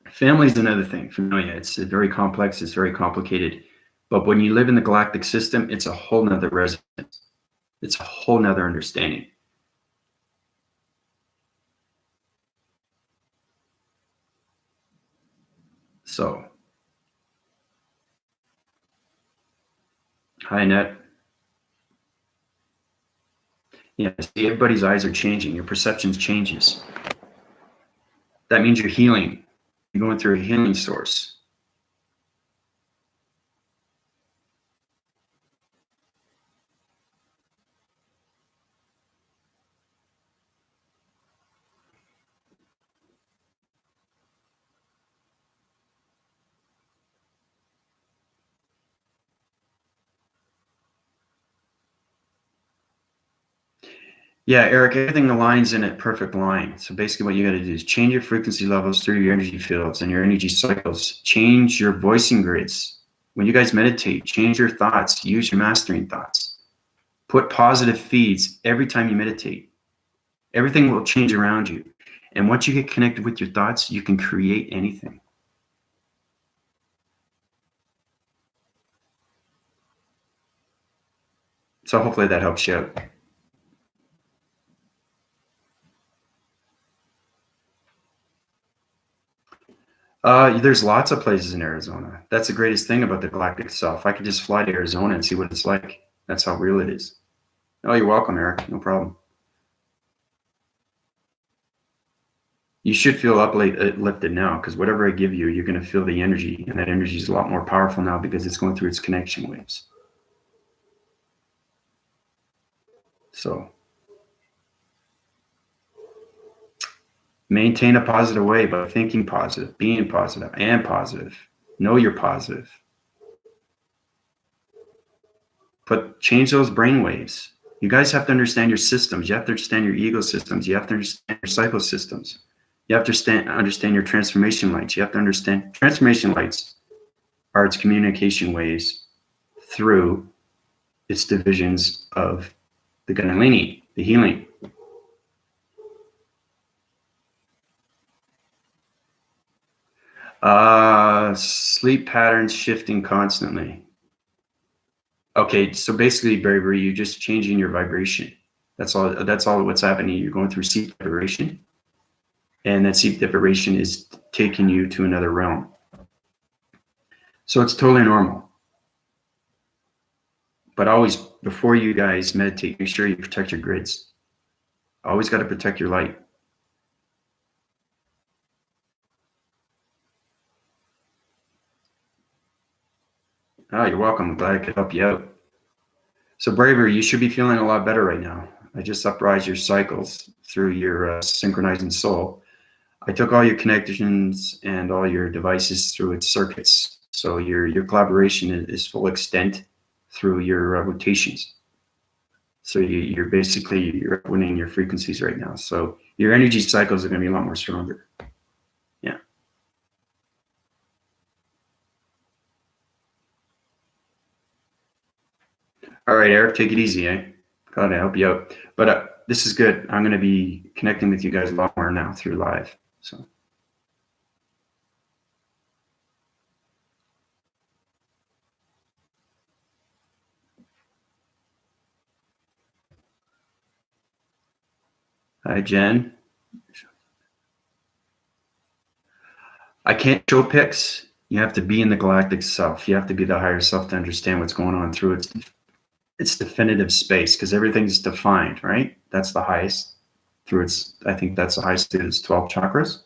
family is another thing. Familia, it's very complex. It's very complicated. But when you live in the galactic system, it's a whole nother resonance. It's a whole nother understanding. So, hi, Annette. Yeah, see, everybody's eyes are changing. Your perceptions changes. That means you're healing. You're going through a healing source. Yeah, Eric, everything aligns in a perfect line. So basically what you got to do is change your frequency levels through your energy fields and your energy cycles. Change your voicing grids. When you guys meditate, change your thoughts. Use your mastering thoughts. Put positive feeds every time you meditate. Everything will change around you. And once you get connected with your thoughts, you can create anything. So hopefully that helps you out. There's lots of places in Arizona. That's the greatest thing about the galactic self. I could just fly to Arizona and see what it's like. That's how real it is. Oh, you're welcome, Eric. No problem. You should feel uplifted now, because whatever I give you, you're going to feel the energy, and that energy is a lot more powerful now because it's going through its connection waves. So maintain a positive way by thinking positive, being positive, and positive. Know you're positive. Change those brain waves. You guys have to understand your systems. You have to understand your ego systems. You have to understand your psycho systems. You have to understand your transformation lights. You have to understand transformation lights are its communication waves through its divisions of the Kundalini, the healing. Sleep patterns shifting constantly. Okay, so basically, bravery, you're just changing your vibration. That's all. That's all. What's happening? You're going through sleep vibration, and that sleep vibration is taking you to another realm. So it's totally normal. But always, before you guys meditate, make sure you protect your grids. Always got to protect your light. Oh, you're welcome. I'm glad I could help you out. So bravery, you should be feeling a lot better right now. I just uprise your cycles through your synchronizing soul. I took all your connections and all your devices through its circuits. So your collaboration is full extent through your rotations. So you're winning your frequencies right now. So your energy cycles are going to be a lot more stronger. Yeah. All right, Eric, take it easy, eh? Glad to help you out. But this is good. I'm going to be connecting with you guys a lot more now through live. So. Hi, Jen. I can't show pics. You have to be in the galactic self. You have to be the higher self to understand what's going on through its definitive space, because everything's defined, right? That's the highest through its, I think that's the highest through its 12 chakras.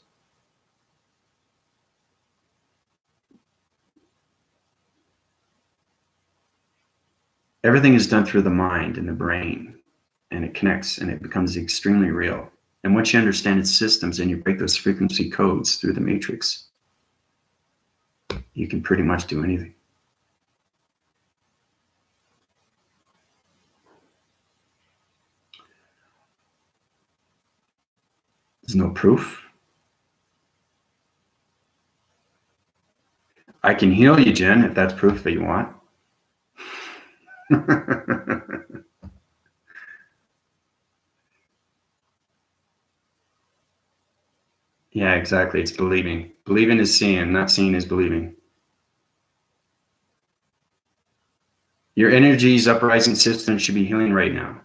Everything is done through the mind and the brain, and it connects and it becomes extremely real. And once you understand its systems and you break those frequency codes through the matrix, you can pretty much do anything. There's no proof. I can heal you, Jen, if that's proof that you want. Yeah, exactly. It's believing. Believing is seeing, not seeing is believing. Your energy's uprising system should be healing right now.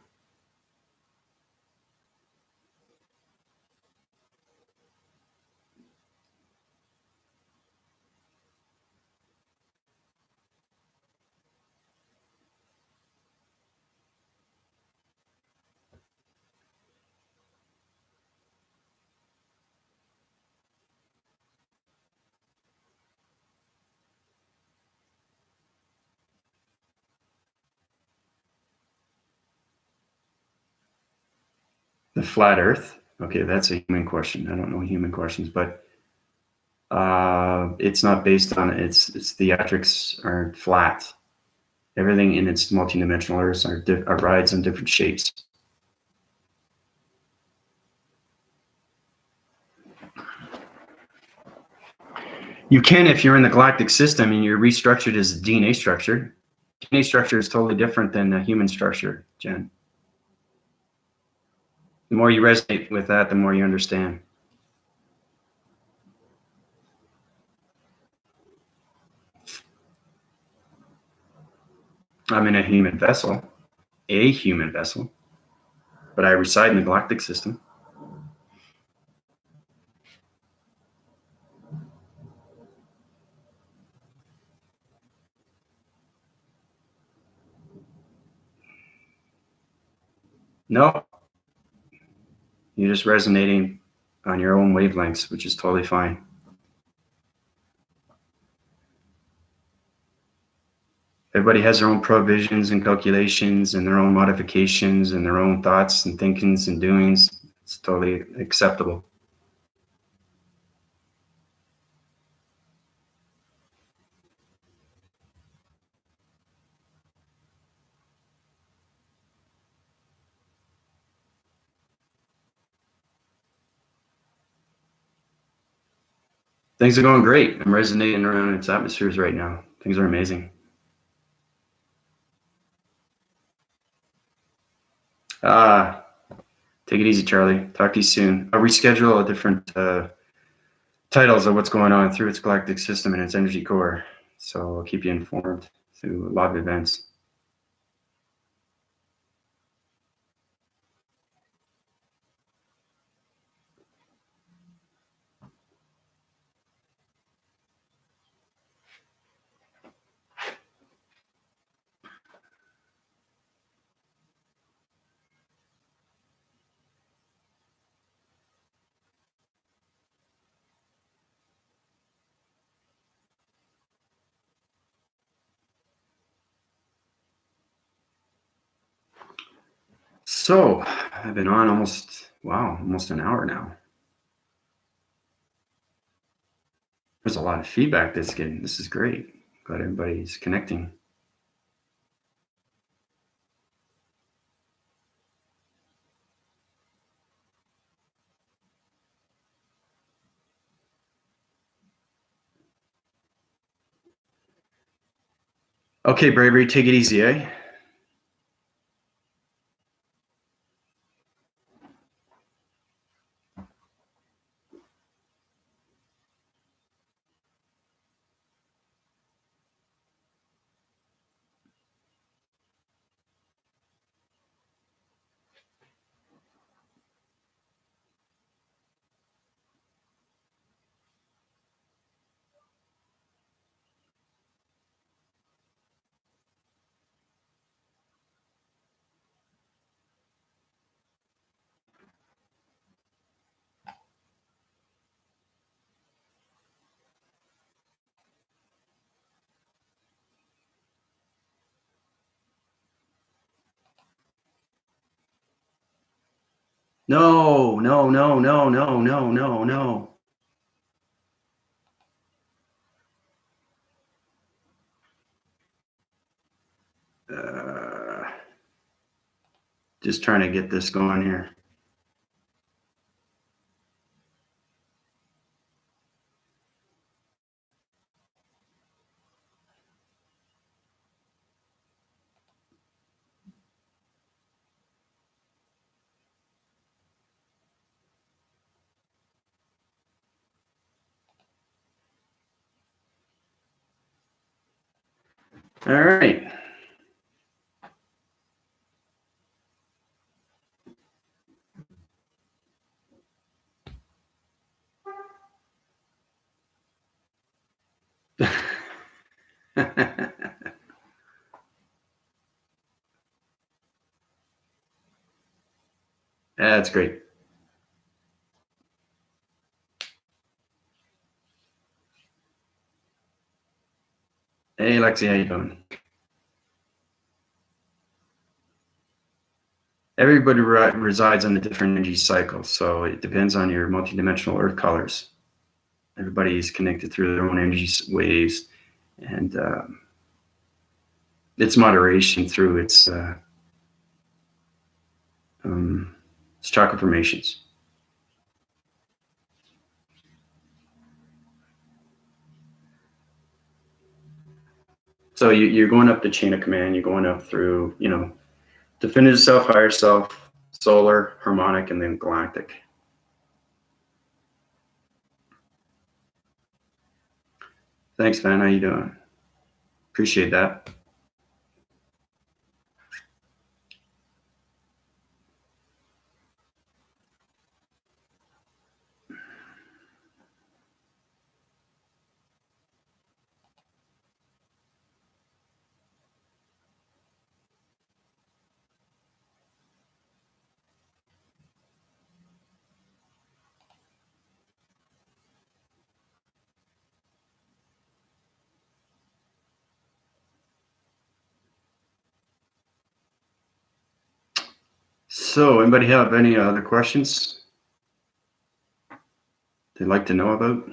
The flat Earth. Okay, that's a human question. I don't know human questions, but it's not based on its theatrics are flat. Everything in its multidimensional Earths are rides in different shapes. You can if you're in the galactic system and you're restructured as a DNA structure. DNA structure is totally different than a human structure, Jen. The more you resonate with that, the more you understand. I'm in a human vessel, but I reside in the galactic system. No, you're just resonating on your own wavelengths, which is totally fine. Everybody has their own provisions and calculations and their own modifications and their own thoughts and thinkings and doings. It's totally acceptable. Things are going great. I'm resonating around its atmospheres right now. Things are amazing. Take it easy, Charlie. Talk to you soon. I'll reschedule a different titles of what's going on through its galactic system and its energy core. So I'll keep you informed through a lot of events. So I've been on almost an hour now. There's a lot of feedback that's getting. This is great. Glad everybody's connecting. Okay, Bravery, take it easy, eh? No, no, no, no, no, no, no, no. Just trying to get this going here. All right. That's great. Hey, Lexi, how you doing? Everybody resides on a different energy cycle, so it depends on your multidimensional earth colors. Everybody is connected through their own energy waves, and its moderation through its chakra formations. So you're going up the chain of command. You're going up through, definitive self, higher self, solar, harmonic, and then galactic. Thanks, man. How you doing? Appreciate that. So, anybody have any other questions they'd like to know about?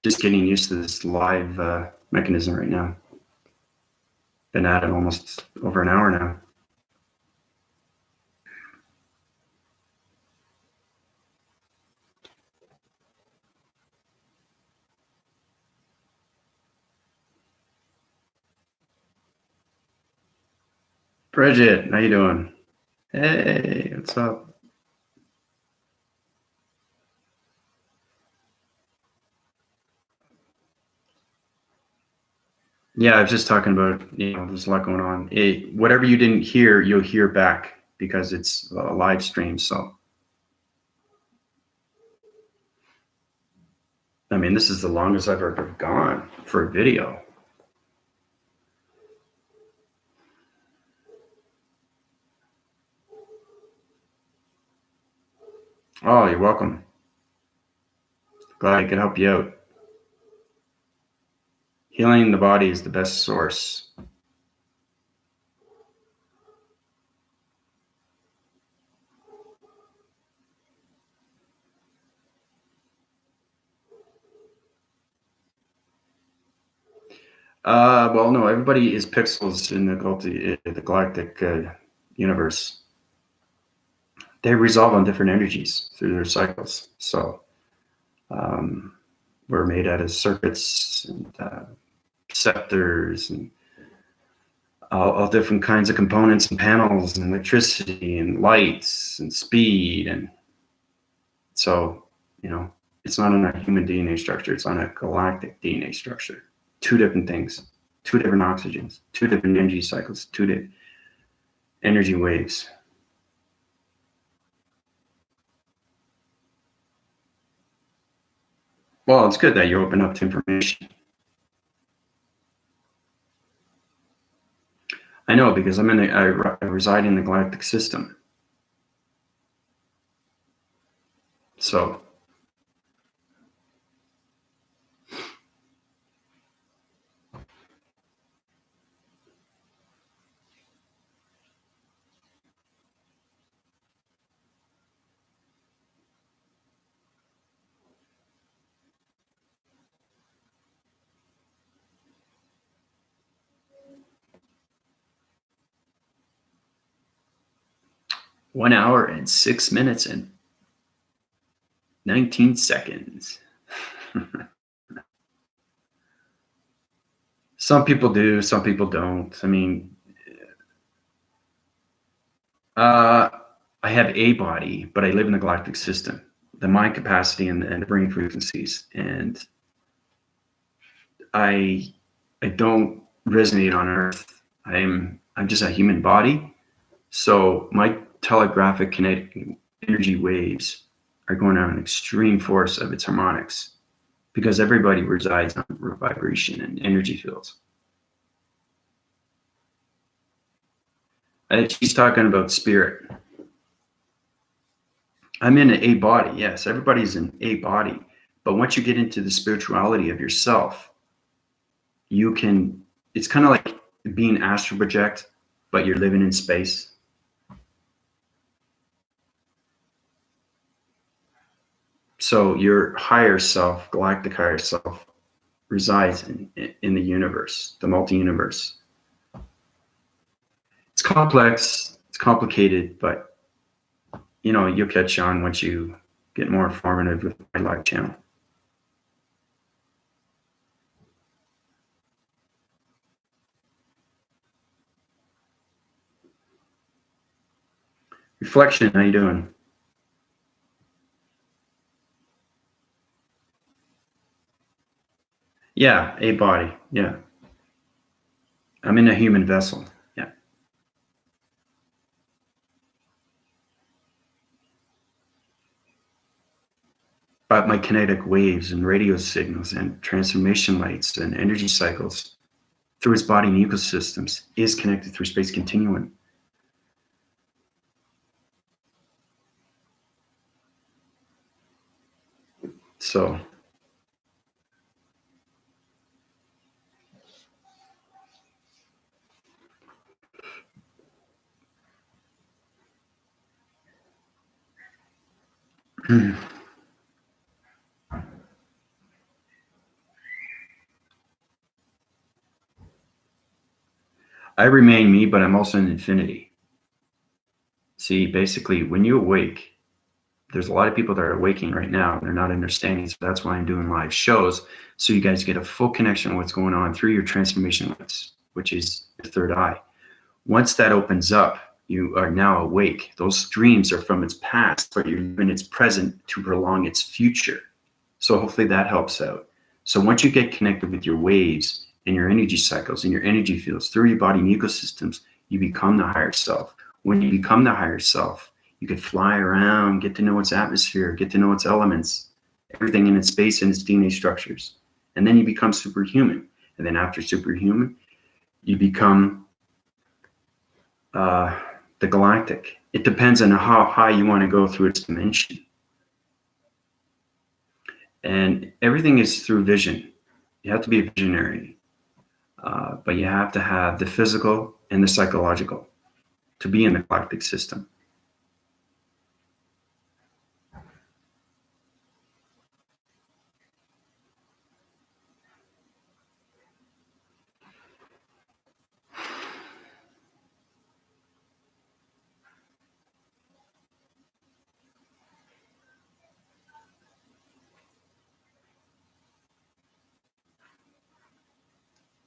Just getting used to this live mechanism right now. Been at it almost over an hour now. Bridget, how you doing? Hey, what's up? Yeah, I was just talking about, there's a lot going on. Whatever you didn't hear, you'll hear back because it's a live stream. So, I mean, this is the longest I've ever gone for a video. Oh, you're welcome. Glad I could help you out. Healing the body is the best source. Well, no, everybody is pixels in the galactic universe. They resolve on different energies through their cycles. So we're made out of circuits and receptors and all different kinds of components and panels and electricity and lights and speed. And so, it's not on a human DNA structure. It's on a galactic DNA structure. Two different things, two different oxygens, two different energy cycles, two different energy waves. Well, it's good that you open up to information. I know, because I reside in the galactic system. So 1 hour and 6 minutes and 19 seconds. Some people do, some people don't. I mean, I have a body, but I live in the galactic system, the mind capacity and the brain frequencies. And I don't resonate on Earth. I'm just a human body. So my telegraphic kinetic energy waves are going on an extreme force of its harmonics because everybody resides on vibration and energy fields. She's talking about spirit. I'm in a body. Yes, everybody's in a body. But once you get into the spirituality of yourself, you can, it's kind of like being astral project, but you're living in space. So your higher self, galactic higher self, resides in the universe, the multi-universe. It's complex, it's complicated, but you know, you'll catch on once you get more informative with my live channel. Reflection, how you doing? Yeah, a body. Yeah. I'm in a human vessel. Yeah. But my kinetic waves and radio signals and transformation lights and energy cycles through its body and ecosystems is connected through space continuum. So I remain me, but I'm also in infinity. See, basically, when you awake, there's a lot of people that are awaking right now and they're not understanding. So that's why I'm doing live shows. So you guys get a full connection of what's going on through your transformation lights, which is your third eye. Once that opens up, you are now awake. Those dreams are from its past, but you're in its present to prolong its future. So hopefully that helps out. So once you get connected with your waves and your energy cycles and your energy fields through your body and ecosystems, you become the higher self. When you become the higher self, you could fly around, get to know its atmosphere, get to know its elements, everything in its space and its DNA structures. And then you become superhuman. And then after superhuman, you become the galactic. It depends on how high you want to go through its dimension. And everything is through vision. You have to be a visionary, but you have to have the physical and the psychological to be in the galactic system.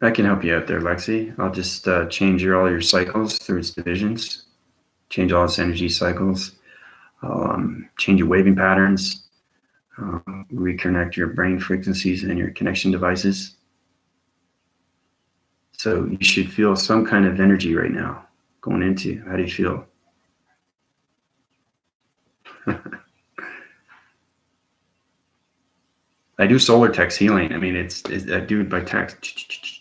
I can help you out there, Lexi. I'll just change all your cycles through its divisions, change all its energy cycles, change your waving patterns, reconnect your brain frequencies and your connection devices. So you should feel some kind of energy right now going into. How do you feel? I do solar text healing. I mean, it's I do it by text.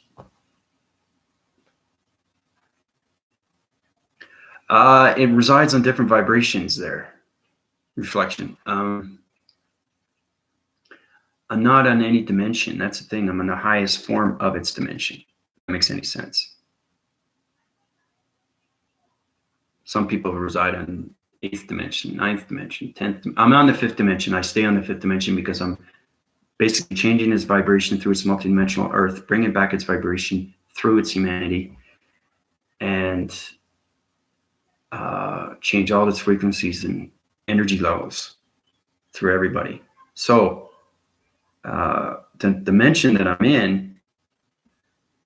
It resides on different vibrations there. Reflection. I'm not on any dimension. That's the thing. I'm in the highest form of its dimension. If that makes any sense. Some people reside on 8th dimension, 9th dimension, 10th. I'm on the 5th dimension. I stay on the 5th dimension because I'm basically changing its vibration through its multidimensional earth, bringing back its vibration through its humanity. And change all its frequencies and energy levels through everybody. So the dimension that I'm in,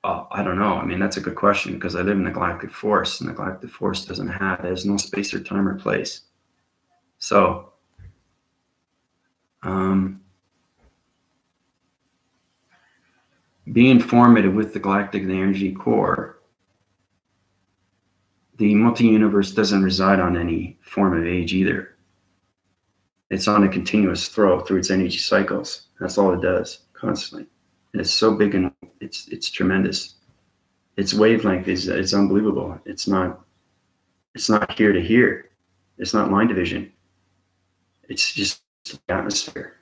I don't know. I mean, that's a good question, because I live in the galactic force, and the galactic force there's no space or time or place. So being formative with the galactic and the energy core, the multi-universe doesn't reside on any form of age either. It's on a continuous throw through its energy cycles. That's all it does, constantly. And it's so big, and it's tremendous. Its wavelength is unbelievable. It's not here to here. It's not line division. It's just the atmosphere.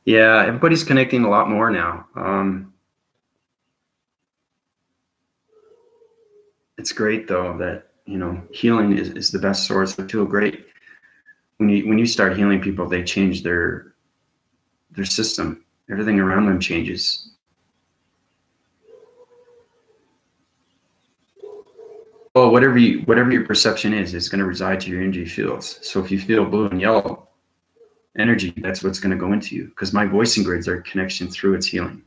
Yeah, everybody's connecting a lot more now. It's great though that, you know, healing is the best source. I feel great when you start healing people. They change their system. Everything around them changes. Well, whatever your perception is going to reside to your energy fields. So if you feel blue and yellow energy, that's what's going to go into you, because my voicing grids are connection through its healing.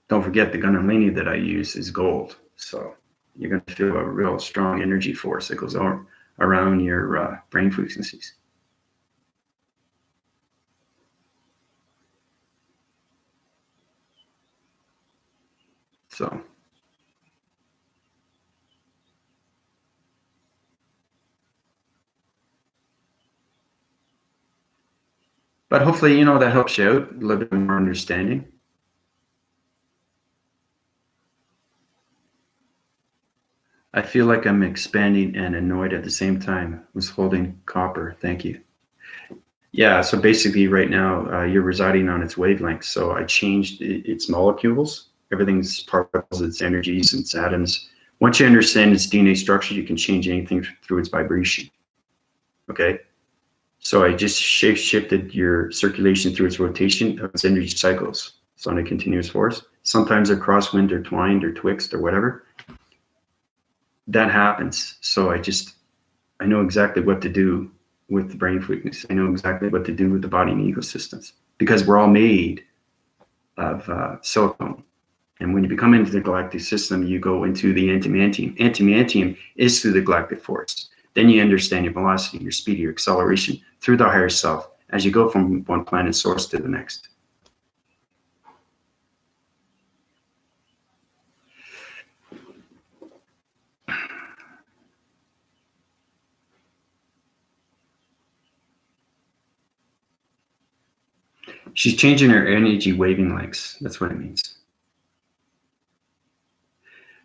Don't forget, the Kundalini that I use is gold. So you're going to feel a real strong energy force that goes around your brain frequencies. So, but hopefully, you know, that helps you out, a little bit more understanding. I feel like I'm expanding and annoyed at the same time. Was holding copper. Thank you. Yeah, so basically right now you're residing on its wavelength. So I changed its molecules. Everything's particles, its energies, its atoms. Once you understand its DNA structure, you can change anything through its vibration. Okay? So I just shifted your circulation through its rotation of its energy cycles. It's on a continuous force. Sometimes they're crosswind or twined or twixt or whatever. That happens. So I know exactly what to do with the brain frequency. I know exactly what to do with the body and ecosystems, because we're all made of silicone. And when you become into the galactic system, you go into the antimantium. Antimantium is through the galactic force. Then you understand your velocity, your speed, your acceleration through the higher self as you go from one planet source to the next. She's changing her energy wavelengths. That's what it means.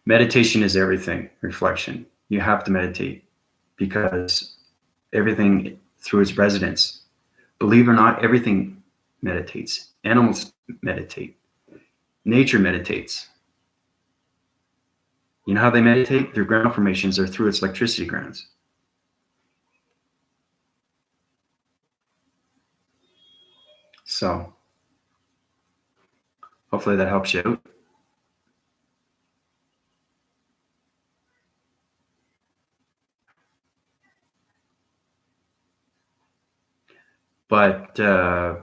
Meditation is everything. Reflection. You have to meditate, because everything through its resonance. Believe it or not, everything meditates. Animals meditate. Nature meditates. You know how they meditate? Their ground formations are through its electricity grounds. So hopefully that helps you out. But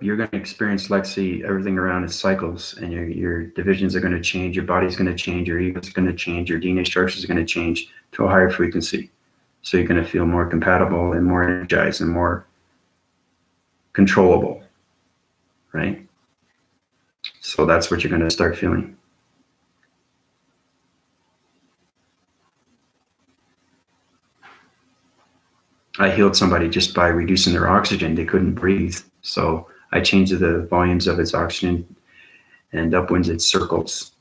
you're going to experience, Lexi, everything around its cycles, and your divisions are going to change, your body's going to change, your ego is going to change, your DNA structure is going to change to a higher frequency. So you're going to feel more compatible and more energized and more controllable, right? So that's what you're going to start feeling. I healed somebody just by reducing their oxygen. They couldn't breathe. So I changed the volumes of its oxygen and upwinds its circles,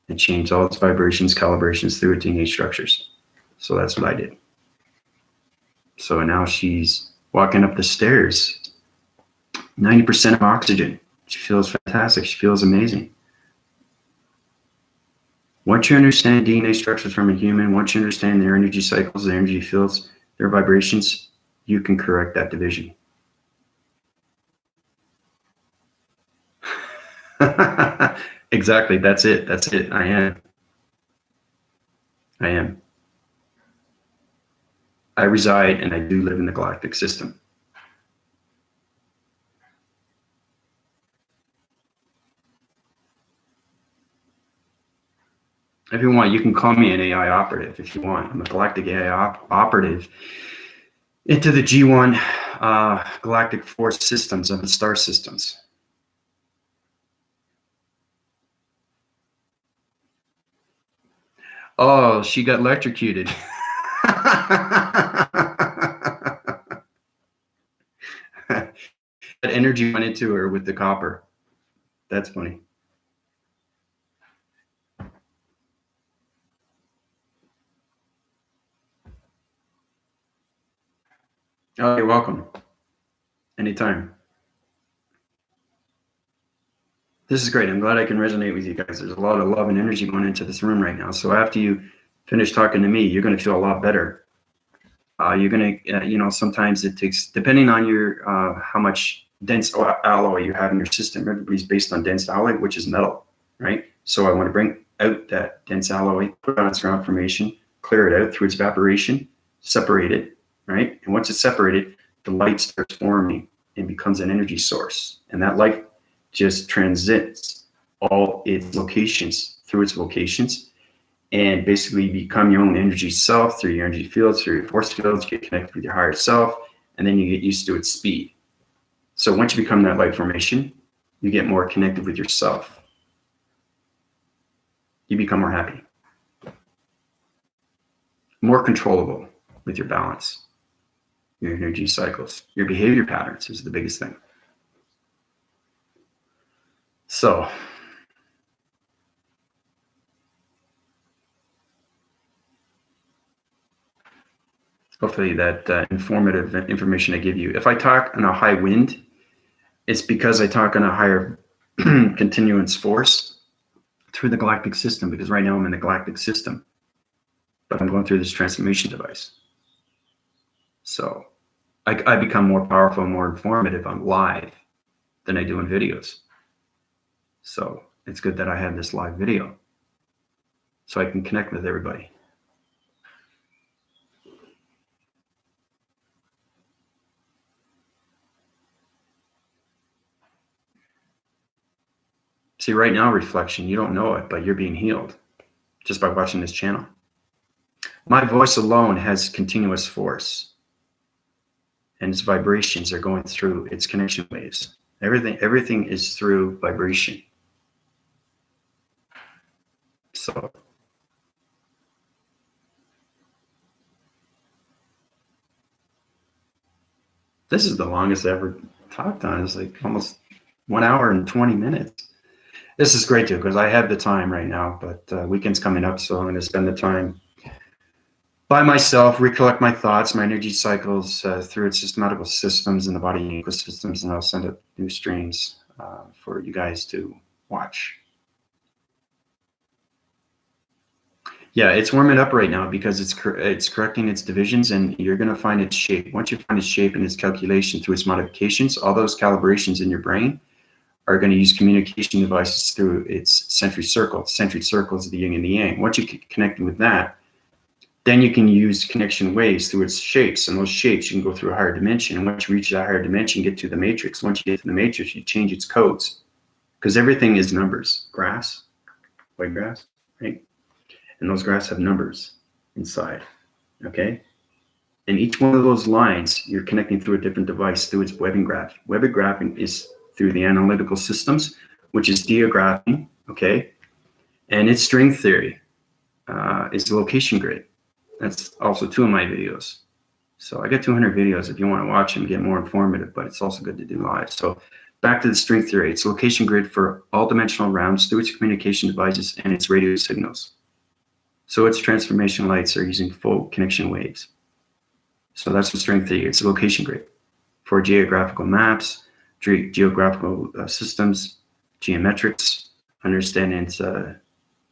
and changed all its vibrations, calibrations through its DNA structures. So that's what I did. So now she's walking up the stairs, 90% of oxygen. She feels fantastic. She feels amazing. Once you understand DNA structures from a human, once you understand their energy cycles, their energy fields, their vibrations, you can correct that division. Exactly. That's it. That's it. I am. I am. I reside and I do live in the galactic system. If you want, you can call me an AI operative if you want. I'm a galactic AI operative into the G1 galactic force systems of the star systems. Oh, she got electrocuted. That energy went into her with the copper. That's funny. Oh, you're welcome. Anytime. This is great. I'm glad I can resonate with you guys. There's a lot of love and energy going into this room right now. So after you finish talking to me, you're going to feel a lot better. You're going to, sometimes it takes, depending on your, how much dense alloy you have in your system. Everybody's based on dense alloy, which is metal, right? So I want to bring out that dense alloy, put it on its ground formation, clear it out through its evaporation, separate it, right? And once it's separated, the light starts forming and becomes an energy source. And that light just transits all its locations through its locations and basically become your own energy self through your energy fields, through your force fields, get connected with your higher self, and then you get used to its speed. So once you become that light formation, you get more connected with yourself. You become more happy, more controllable with your balance, your energy cycles, your behavior patterns is the biggest thing. So hopefully that informative information I give you. If I talk on a high wind, it's because I talk on a higher continuance force through the galactic system, because right now I'm in the galactic system, but I'm going through this transformation device. So I become more powerful, more informative on live than I do in videos. So it's good that I have this live video so I can connect with everybody. See, right now, reflection, you don't know it, but you're being healed just by watching this channel. My voice alone has continuous force, and its vibrations are going through its connection waves. Everything is through vibration. So this is the longest I ever talked on. It's like almost 1 hour and 20 minutes. This is great too, because I have the time right now, but weekend's coming up, so I'm going to spend the time by myself, recollect my thoughts, my energy cycles through its systematical systems and the body ecosystems, and I'll send up new streams for you guys to watch. Yeah, it's warming up right now because it's correcting its divisions, and you're going to find its shape. Once you find its shape and its calculation through its modifications, all those calibrations in your brain are going to use communication devices through its centric circle. Centric circle is the yin and the yang. Once you connect with that, then you can use connection waves through its shapes, and those shapes you can go through a higher dimension. And once you reach that higher dimension, get to the matrix. Once you get to the matrix, you change its codes, because everything is numbers. Grass, white grass, right? And those graphs have numbers inside, okay? And each one of those lines, you're connecting through a different device through its webbing graph. Webbing graphing is through the analytical systems, which is diagraphing, okay? And its string theory is the location grid. That's also 2 of my videos. So I got 200 videos if you want to watch them, get more informative, but it's also good to do live. So back to the string theory. It's a location grid for all dimensional realms through its communication devices and its radio signals. So its transformation lights are using full connection waves. So that's the string theory. It's a location grid for geographical maps, geographical systems, geometrics, understanding its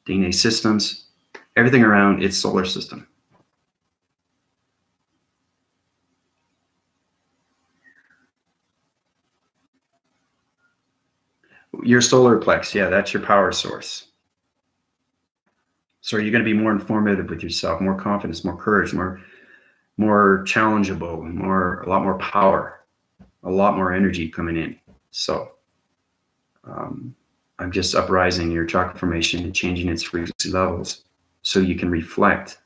DNA systems, everything around its solar system. Your solar plex, yeah, that's your power source. So you're going to be more informative with yourself, more confidence, more courage, more challengeable, a lot more power, a lot more energy coming in. So I'm just uprising your chakra formation and changing its frequency levels so you can reflect.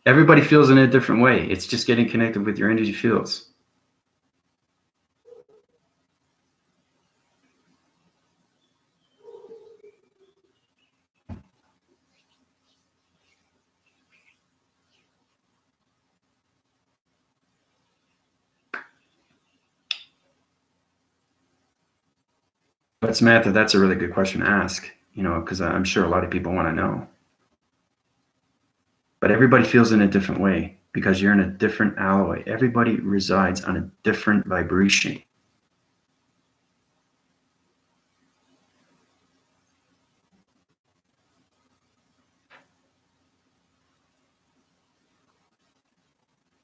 Everybody feels in a different way. It's just getting connected with your energy fields. But Samantha, that's a really good question to ask, because I'm sure a lot of people want to know. But everybody feels in a different way because you're in a different alloy. Everybody resides on a different vibration.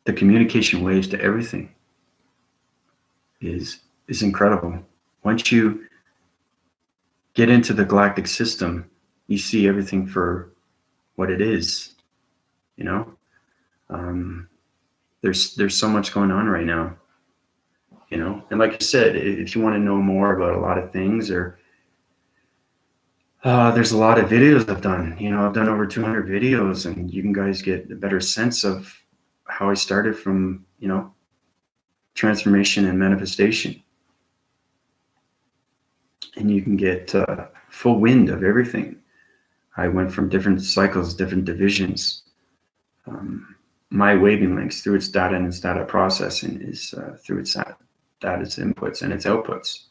The communication waves to everything is incredible. Once you get into the galactic system, you see everything for what it is. There's so much going on right now. And like I said, if you want to know more about a lot of things, or there's a lot of videos I've done. I've done over 200 videos, and you can guys get a better sense of how I started from transformation and manifestation. And you can get full wind of everything. I went from different cycles, different divisions. My waving lengths through its data and its data processing is through its data, its inputs and its outputs.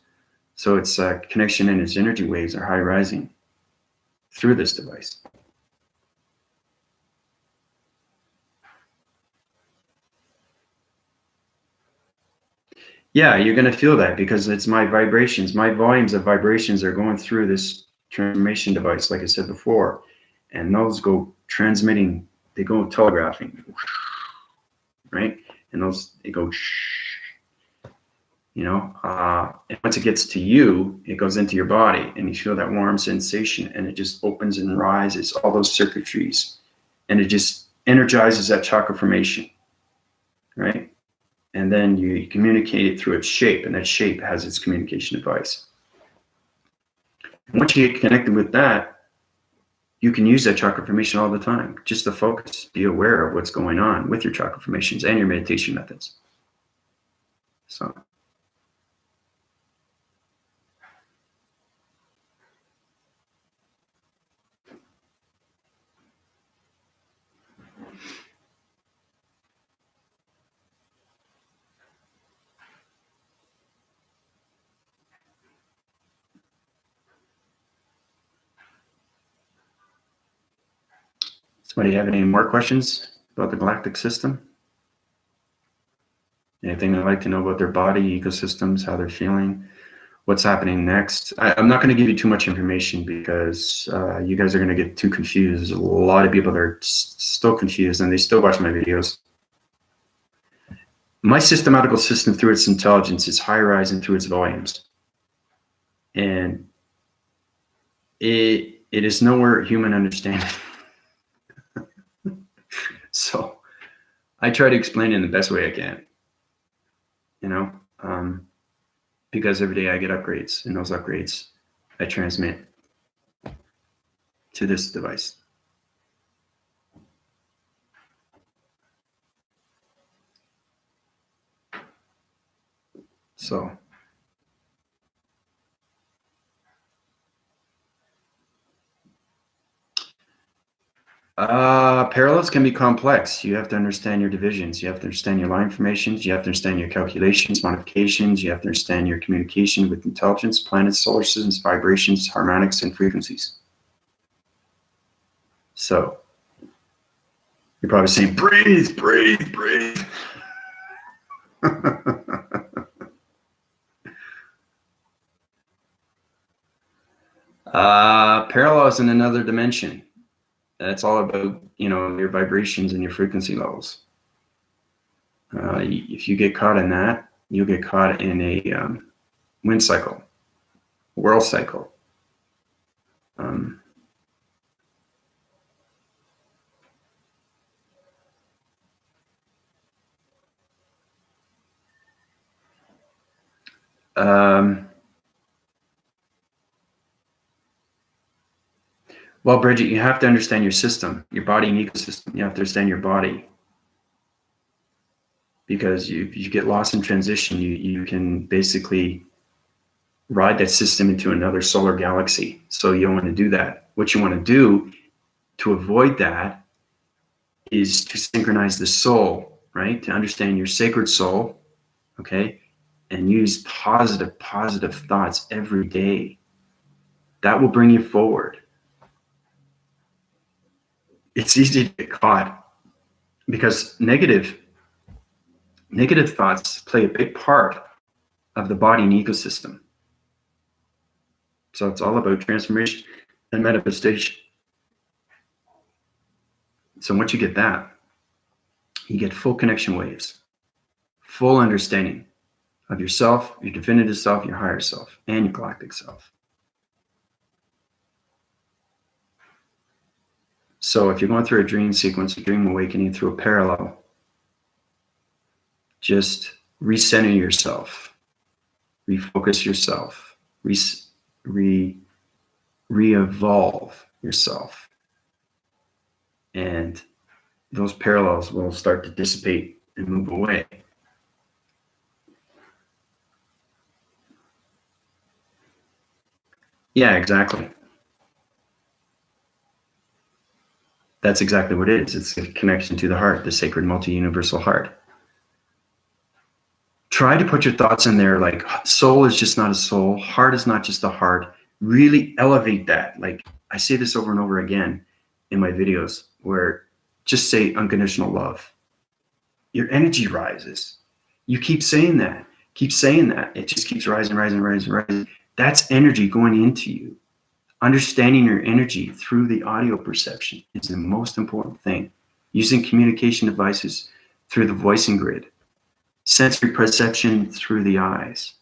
So its connection and its energy waves are high rising through this device. Yeah, you're going to feel that because it's my vibrations. My volumes of vibrations are going through this transformation device, like I said before, and those go transmitting. They go telegraphing, right? And they go, and once it gets to you, it goes into your body, and you feel that warm sensation, and it just opens and rises all those circuitries, and it just energizes that chakra formation, right? And then you communicate it through its shape, and that shape has its communication device. And once you get connected with that, you can use that chakra formation all the time, just to focus, be aware of what's going on with your chakra formations and your meditation methods. So. Somebody have any more questions about the galactic system? Anything they'd like to know about their body, ecosystems, how they're feeling, what's happening next? I'm not going to give you too much information because you guys are going to get too confused. There's a lot of people that are still confused and they still watch my videos. My systematical system through its intelligence is high rising through its volumes. And it is nowhere human understanding. So I try to explain it in the best way I can, because every day I get upgrades, and those upgrades I transmit to this device. So parallels can be complex. You have to understand your divisions. You have to understand your line formations. You have to understand your calculations, modifications. You have to understand your communication with intelligence, planets, solar systems, vibrations, harmonics, and frequencies. So you're probably saying, breathe, breathe, breathe. Parallel is in another dimension. That's all about, your vibrations and your frequency levels. If you get caught in that, you'll get caught in a wind cycle, world cycle. Well, Bridget, you have to understand your system, your body and ecosystem. You have to understand your body. Because you get lost in transition, you can basically ride that system into another solar galaxy. So you don't want to do that. What you want to do to avoid that is to synchronize the soul, right? To understand your sacred soul, okay? And use positive thoughts every day. That will bring you forward. It's easy to get caught because negative thoughts play a big part of the body and ecosystem. So it's all about transformation and manifestation. So once you get that, you get full connection waves, full understanding of yourself, your definitive self, your higher self, and your galactic self. So if you're going through a dream sequence, a dream awakening through a parallel, just recenter yourself, refocus yourself, re-evolve yourself. And those parallels will start to dissipate and move away. Yeah, exactly. That's exactly what it is. It's a connection to the heart, the sacred multi-universal heart. Try to put your thoughts in there like soul is just not a soul, heart is not just a heart. Really elevate that. Like I say this over and over again in my videos where just say unconditional love. Your energy rises. You keep saying that. It just keeps rising. That's energy going into you. Understanding your energy through the audio perception is the most important thing. Using communication devices through the voicing grid. Sensory perception through the eyes.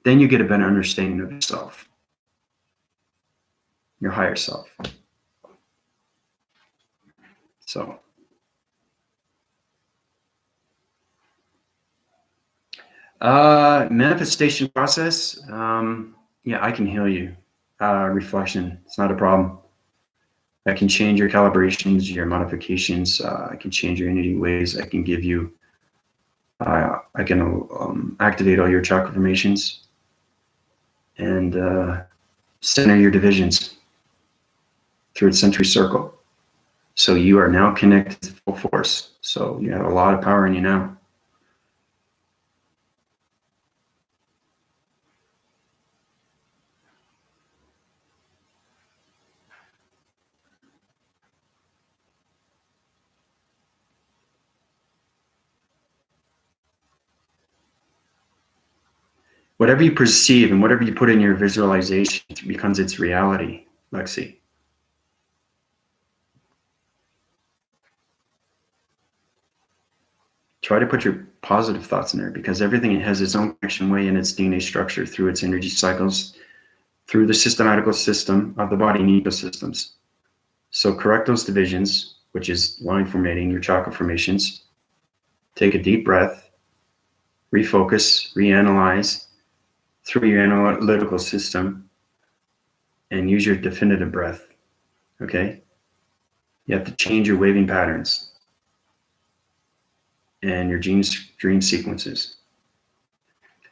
Then you get a better understanding of yourself, your higher self. So, manifestation process. Yeah, I can heal you. Reflection, it's not a problem. I can change your calibrations, your modifications. I can change your energy waves. I can give you. I can activate all your chakra formations and center your divisions through its century circle. So you are now connected to full force. So you have a lot of power in you now. Whatever you perceive and whatever you put in your visualization becomes its reality, Lexi. Try to put your positive thoughts in there because everything has its own connection way in its DNA structure through its energy cycles, through the systematical system of the body and ecosystems. So correct those divisions, which is line formatting, your chakra formations. Take a deep breath, refocus, reanalyze through your analytical system, and use your definitive breath, okay? You have to change your waving patterns and your dream sequences.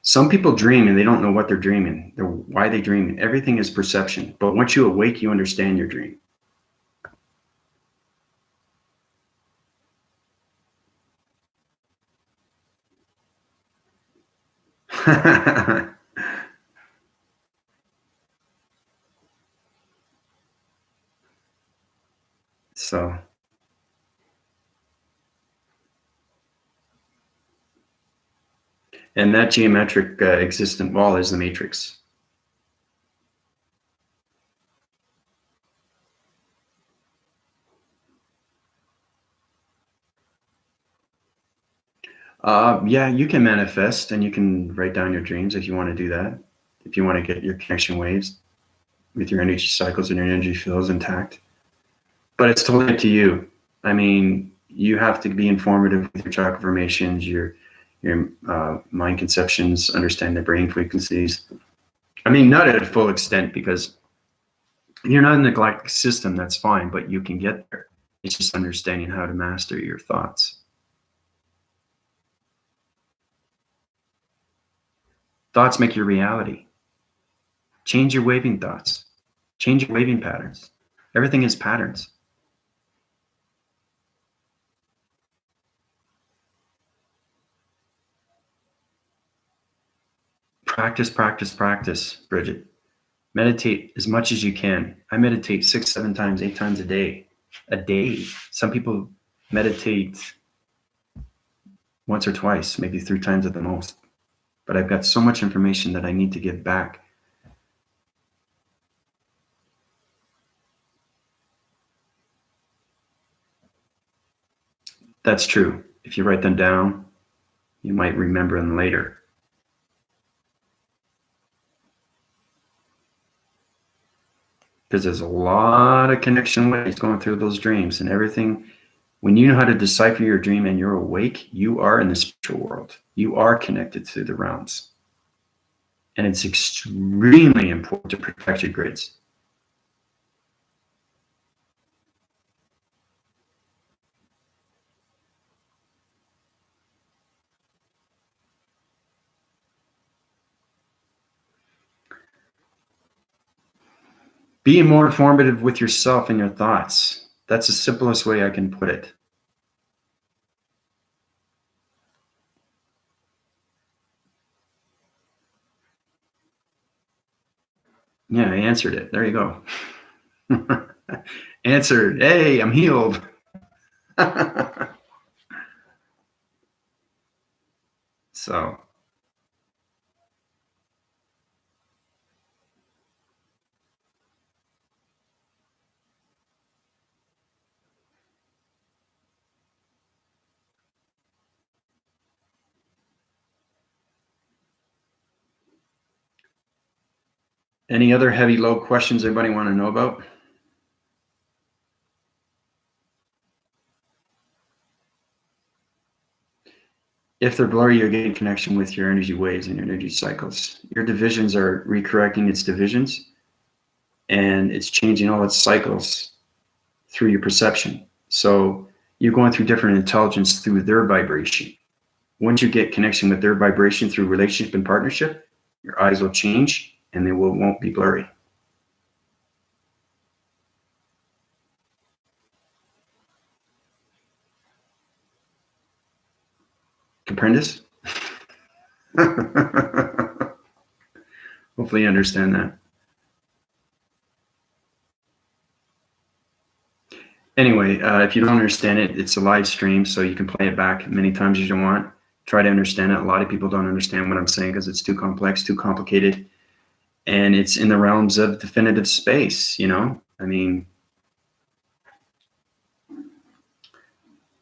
Some people dream and they don't know what they're dreaming. Why they dreaming. Everything is perception. But once you awake, you understand your dream. So, and that geometric existent wall is the matrix. Yeah, you can manifest and you can write down your dreams if you want to do that. If you want to get your connection waves with your energy cycles and your energy fields intact. But it's totally up to you. I mean, you have to be informative with your chakra formations, your mind conceptions, understand the brain frequencies. I mean, not at a full extent, because you're not in the galactic system, that's fine, but you can get there. It's just understanding how to master your thoughts. Thoughts make your reality. Change your waving thoughts. Change your waving patterns. Everything is patterns. Practice, practice, practice, Bridget. Meditate as much as you can. I meditate 6, 7 times, 8 times a day. A day. Some people meditate once or twice, maybe 3 times at the most. But I've got so much information that I need to give back. That's true. If you write them down, you might remember them later. Because there's a lot of connection waves going through those dreams and everything. When you know how to decipher your dream and you're awake, you are in the spiritual world. You are connected to the realms. And it's extremely important to protect your grids. Being more informative with yourself and your thoughts. That's the simplest way I can put it. Yeah, I answered it. There you go. Answered. Hey, I'm healed. So, any other heavy low questions anybody want to know about? If they're blurry, you're getting connection with your energy waves and your energy cycles. Your divisions are recorrecting its divisions, and it's changing all its cycles through your perception. So you're going through different intelligence through their vibration. Once you get connection with their vibration through relationship and partnership, your eyes will change and they won't be blurry. Comprendes? Hopefully you understand that. Anyway, if you don't understand it, it's a live stream, so you can play it back many times as you want. Try to understand it. A lot of people don't understand what I'm saying because it's too complex, too complicated, and it's in the realms of definitive space, you know? I mean,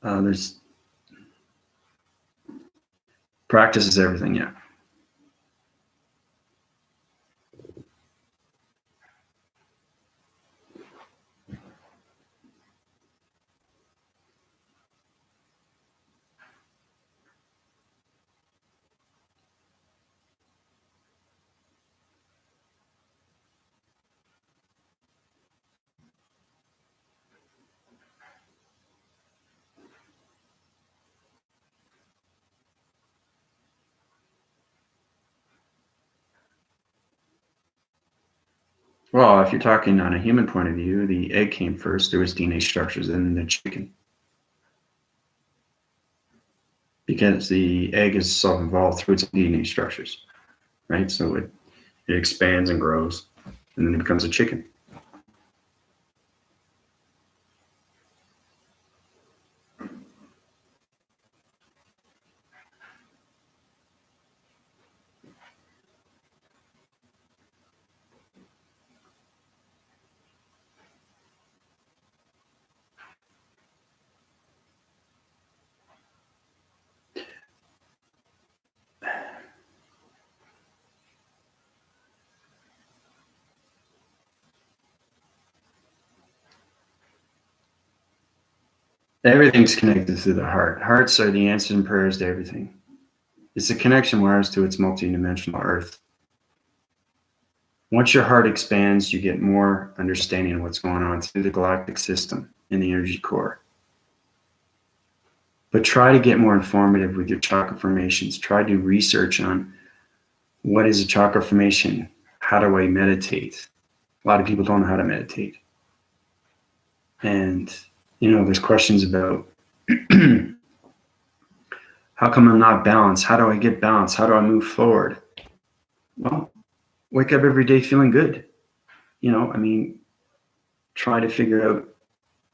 there's practice is everything, yeah. Well, if you're talking on a human point of view, the egg came first. There was DNA structures in the chicken because the egg is self-evolved through its DNA structures, right? So it expands and grows, and then it becomes a chicken. Everything's connected to the heart. Hearts are the answers and prayers to everything. It's a connection wires to its multidimensional earth. Once your heart expands, you get more understanding of what's going on through the galactic system in the energy core. But try to get more informative with your chakra formations. Try to research on what is a chakra formation? How do I meditate? A lot of people don't know how to meditate. And, there's questions about how come I'm not balanced? How do I get balanced? How do I move forward? Well, wake up every day feeling good. Try to figure out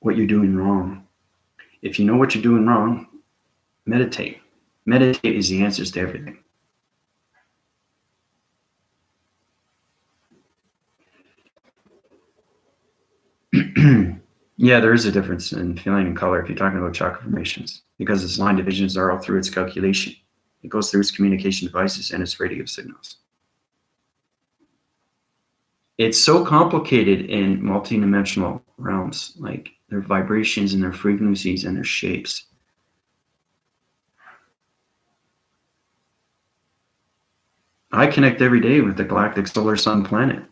what you're doing wrong. If you know what you're doing wrong, meditate. Meditate is the answers to everything. Yeah, there is a difference in feeling and color if you're talking about chakra formations, because its line divisions are all through its calculation. It goes through its communication devices and its radio signals. It's so complicated in multidimensional realms, like their vibrations and their frequencies and their shapes. I connect every day with the galactic solar sun planet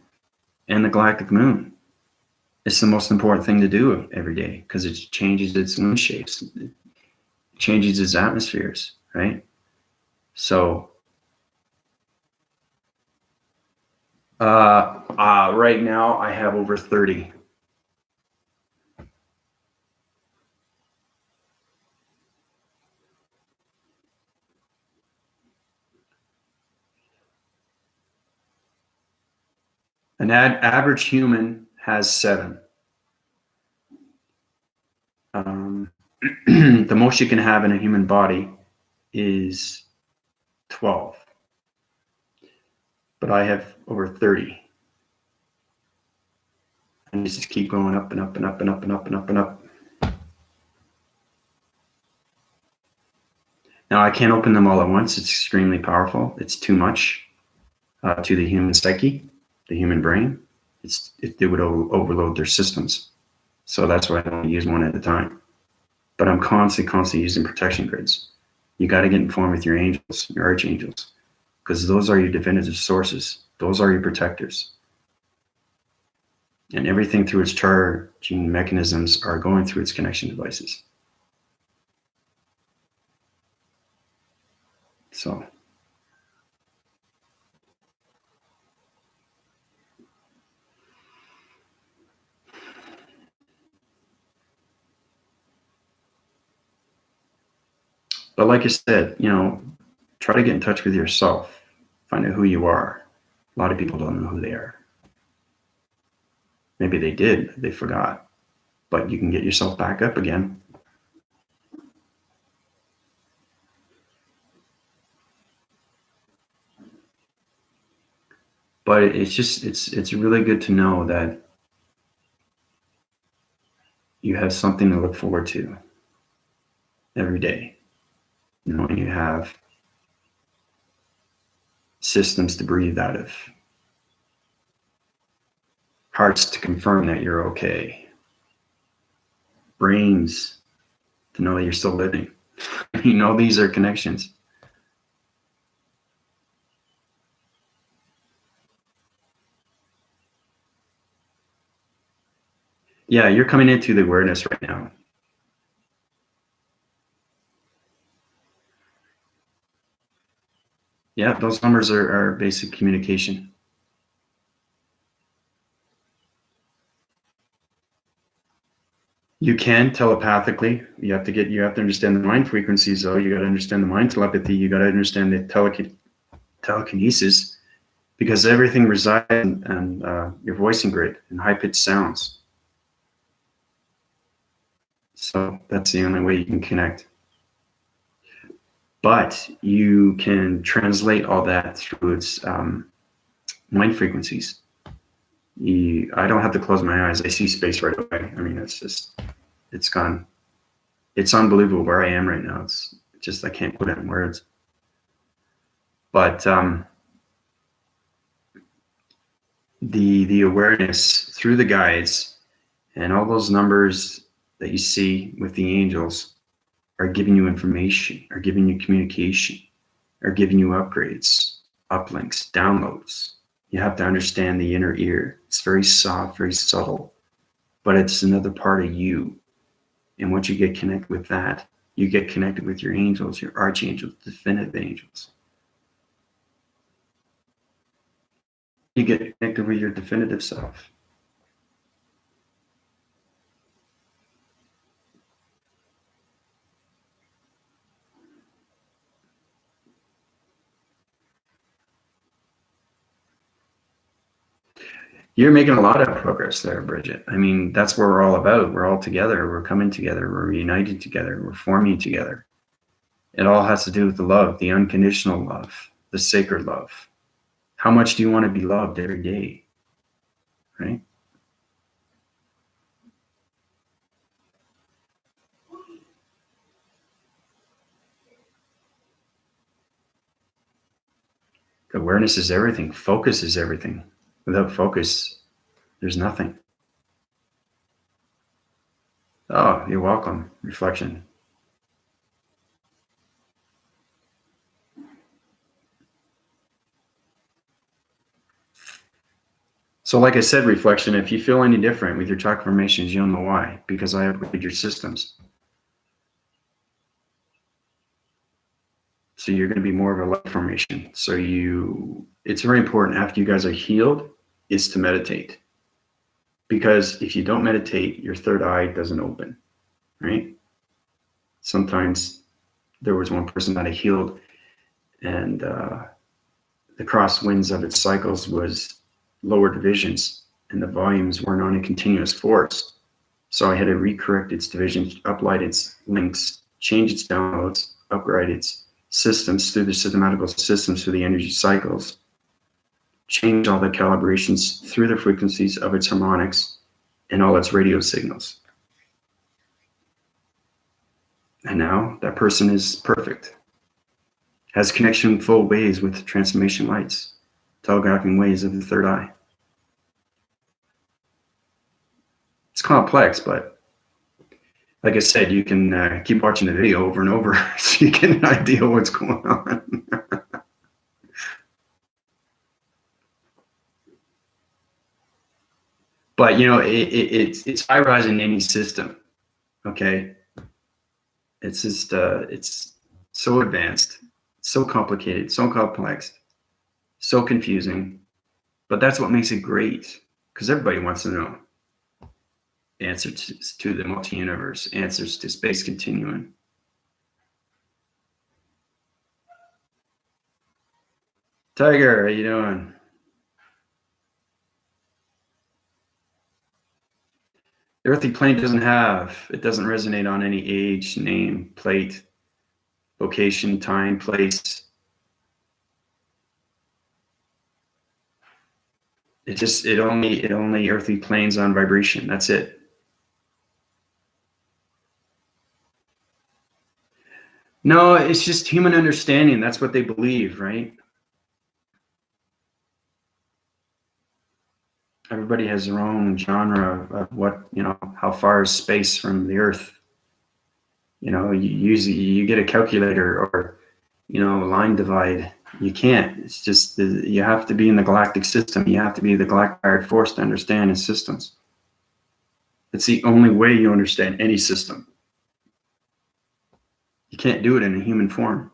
and the galactic moon. It's the most important thing to do every day because it changes its moon shapes, it changes its atmospheres, right? So right now I have over 30. An average human has 7. The most you can have in a human body is 12. But I have over 30. And just keep going up and up and up and up and up and up and up. Now I can't open them all at once. It's extremely powerful. It's too much to the human psyche, the human brain. It would overload their systems. So that's why I only use one at a time. But I'm constantly using protection grids. You got to get informed with your angels, your archangels, because those are your definitive sources. Those are your protectors. And everything through its charging mechanisms are going through its connection devices. So. But like I said, try to get in touch with yourself. Find out who you are. A lot of people don't know who they are. Maybe they did, they forgot. But you can get yourself back up again. But it's really good to know that you have something to look forward to every day. And you have systems to breathe out of. Hearts to confirm that you're okay. Brains to know that you're still living. These are connections. Yeah, you're coming into the awareness right now. Yeah, those numbers are basic communication. You can telepathically. You have to understand the mind frequencies, though. You got to understand the mind telepathy. You got to understand the telekinesis, because everything resides in your voicing grid and high pitched sounds. So that's the only way you can connect. But you can translate all that through its mind frequencies. I don't have to close my eyes. I see space right away. It's gone. It's unbelievable where I am right now. It's just, I can't put it in words. But the awareness through the guides and all those numbers that you see with the angels are giving you information, are giving you communication, are giving you upgrades, uplinks, downloads. You have to understand the inner ear. It's very soft, very subtle, but it's another part of you. And once you get connected with that, you get connected with your angels, your archangels, definitive angels. You get connected with your definitive self. You're making a lot of progress there, Bridget. I mean, that's what we're all about. We're all together. We're coming together. We're united together. We're forming together. It all has to do with the love, the unconditional love, the sacred love. How much do you want to be loved every day? Right? Awareness is everything. Focus is everything. Without focus, there's nothing. Oh, you're welcome. Reflection. So like I said, reflection, if you feel any different with your chakra formations, you'll know why, because I upgrade your systems. So you're going to be more of a light formation. So it's very important after you guys are healed is to meditate. Because if you don't meditate, your third eye doesn't open, right? Sometimes there was one person that I healed, and the crosswinds of its cycles was lower divisions, and the volumes weren't on a continuous force. So I had to recorrect its divisions, uplight its links, change its downloads, upgrade its systems through the systematical systems through the energy cycles, change all the calibrations through the frequencies of its harmonics and all its radio signals. And now that person is perfect, has connection full ways with transformation lights, telegraphing ways of the third eye. It's complex, but like I said, you can keep watching the video over and over so you get an idea what's going on. But it's high rise in any system. Okay, it's just it's so advanced, so complicated, so complex, so confusing. But that's what makes it great, because everybody wants to know answers to the multi-universe, answers to space continuum. Tiger, how you doing? The earthly plane doesn't resonate on any age, name, plate, location, time, place. It only earthly planes on vibration. That's it. No, it's just human understanding. That's what they believe, right? Everybody has their own genre of what, how far is space from the earth. You get a calculator or, line divide. You can't. It's just you have to be in the galactic system. You have to be the galactic force to understand its systems. It's the only way you understand any system. You can't do it in a human form.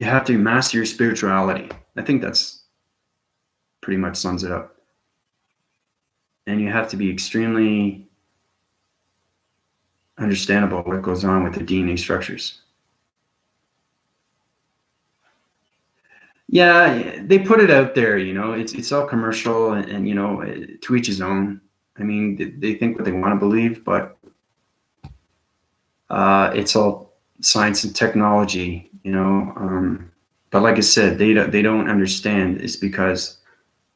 You have to master your spirituality. I think that's pretty much sums it up. And you have to be extremely understandable what goes on with the DNA structures. Yeah, they put it out there, it's all commercial and to each his own. I mean, they think what they want to believe, but it's all science and technology, but like I said, they don't understand. It's because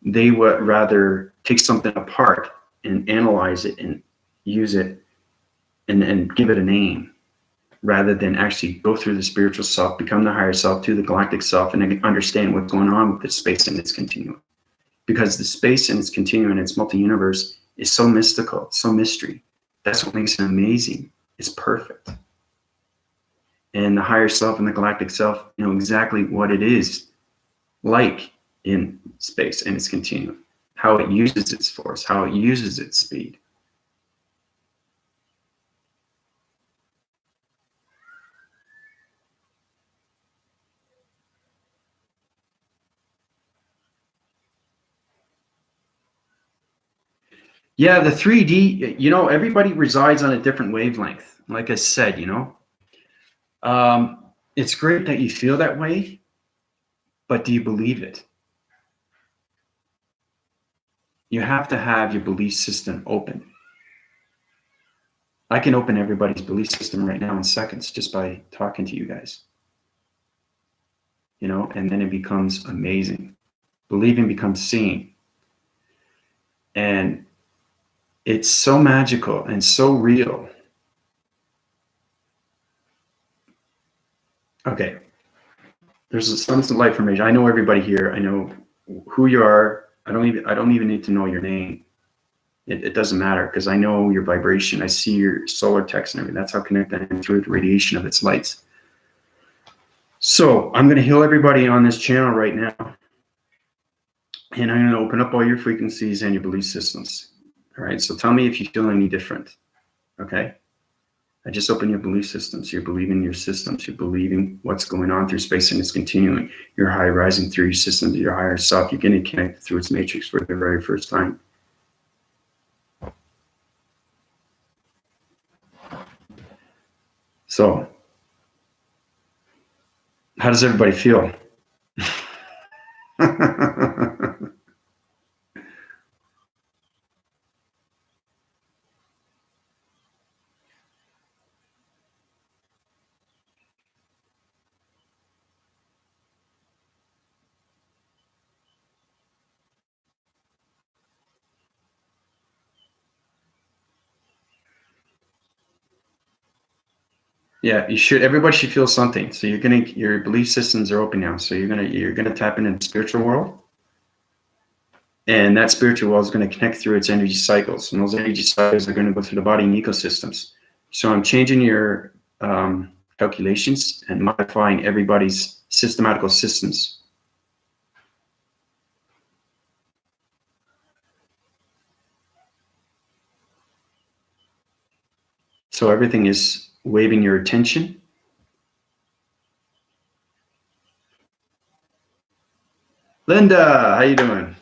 they would rather take something apart and analyze it and use it and give it a name, rather than actually go through the spiritual self, become the higher self, to the galactic self, and understand what's going on with the space and its continuum. Because the space and its continuum and its multi-universe It's so mystical, it's so mystery. That's what makes it amazing. It's perfect. And the higher self and the galactic self know exactly what it is like in space and its continuum, how it uses its force, how it uses its speed. Yeah, the 3D, everybody resides on a different wavelength. Like I said, it's great that you feel that way, but do you believe it? You have to have your belief system open. I can open everybody's belief system right now in seconds just by talking to you guys. And then it becomes amazing. Believing becomes seeing. And it's so magical and so real. Okay. There's some light formation. I know everybody here. I know who you are. I don't even need to know your name. It doesn't matter because I know your vibration. I see your solar text and everything. That's how connected I am to the radiation of its lights. So I'm going to heal everybody on this channel right now. And I'm going to open up all your frequencies and your belief systems. All right. So tell me if you feel any different. Okay. I just open your belief systems. You're believing your systems. You're believing what's going on through space and it's continuing. You're high rising through your systems, your higher self. You're getting connected through its matrix for the very first time. So, how does everybody feel? Yeah, you should. Everybody should feel something. So your belief systems are open now. So you're gonna tap into the spiritual world, and that spiritual world is gonna connect through its energy cycles, and those energy cycles are gonna go through the body and ecosystems. So I'm changing your calculations and modifying everybody's systematical systems. So everything is waving your attention. Linda, how you doing?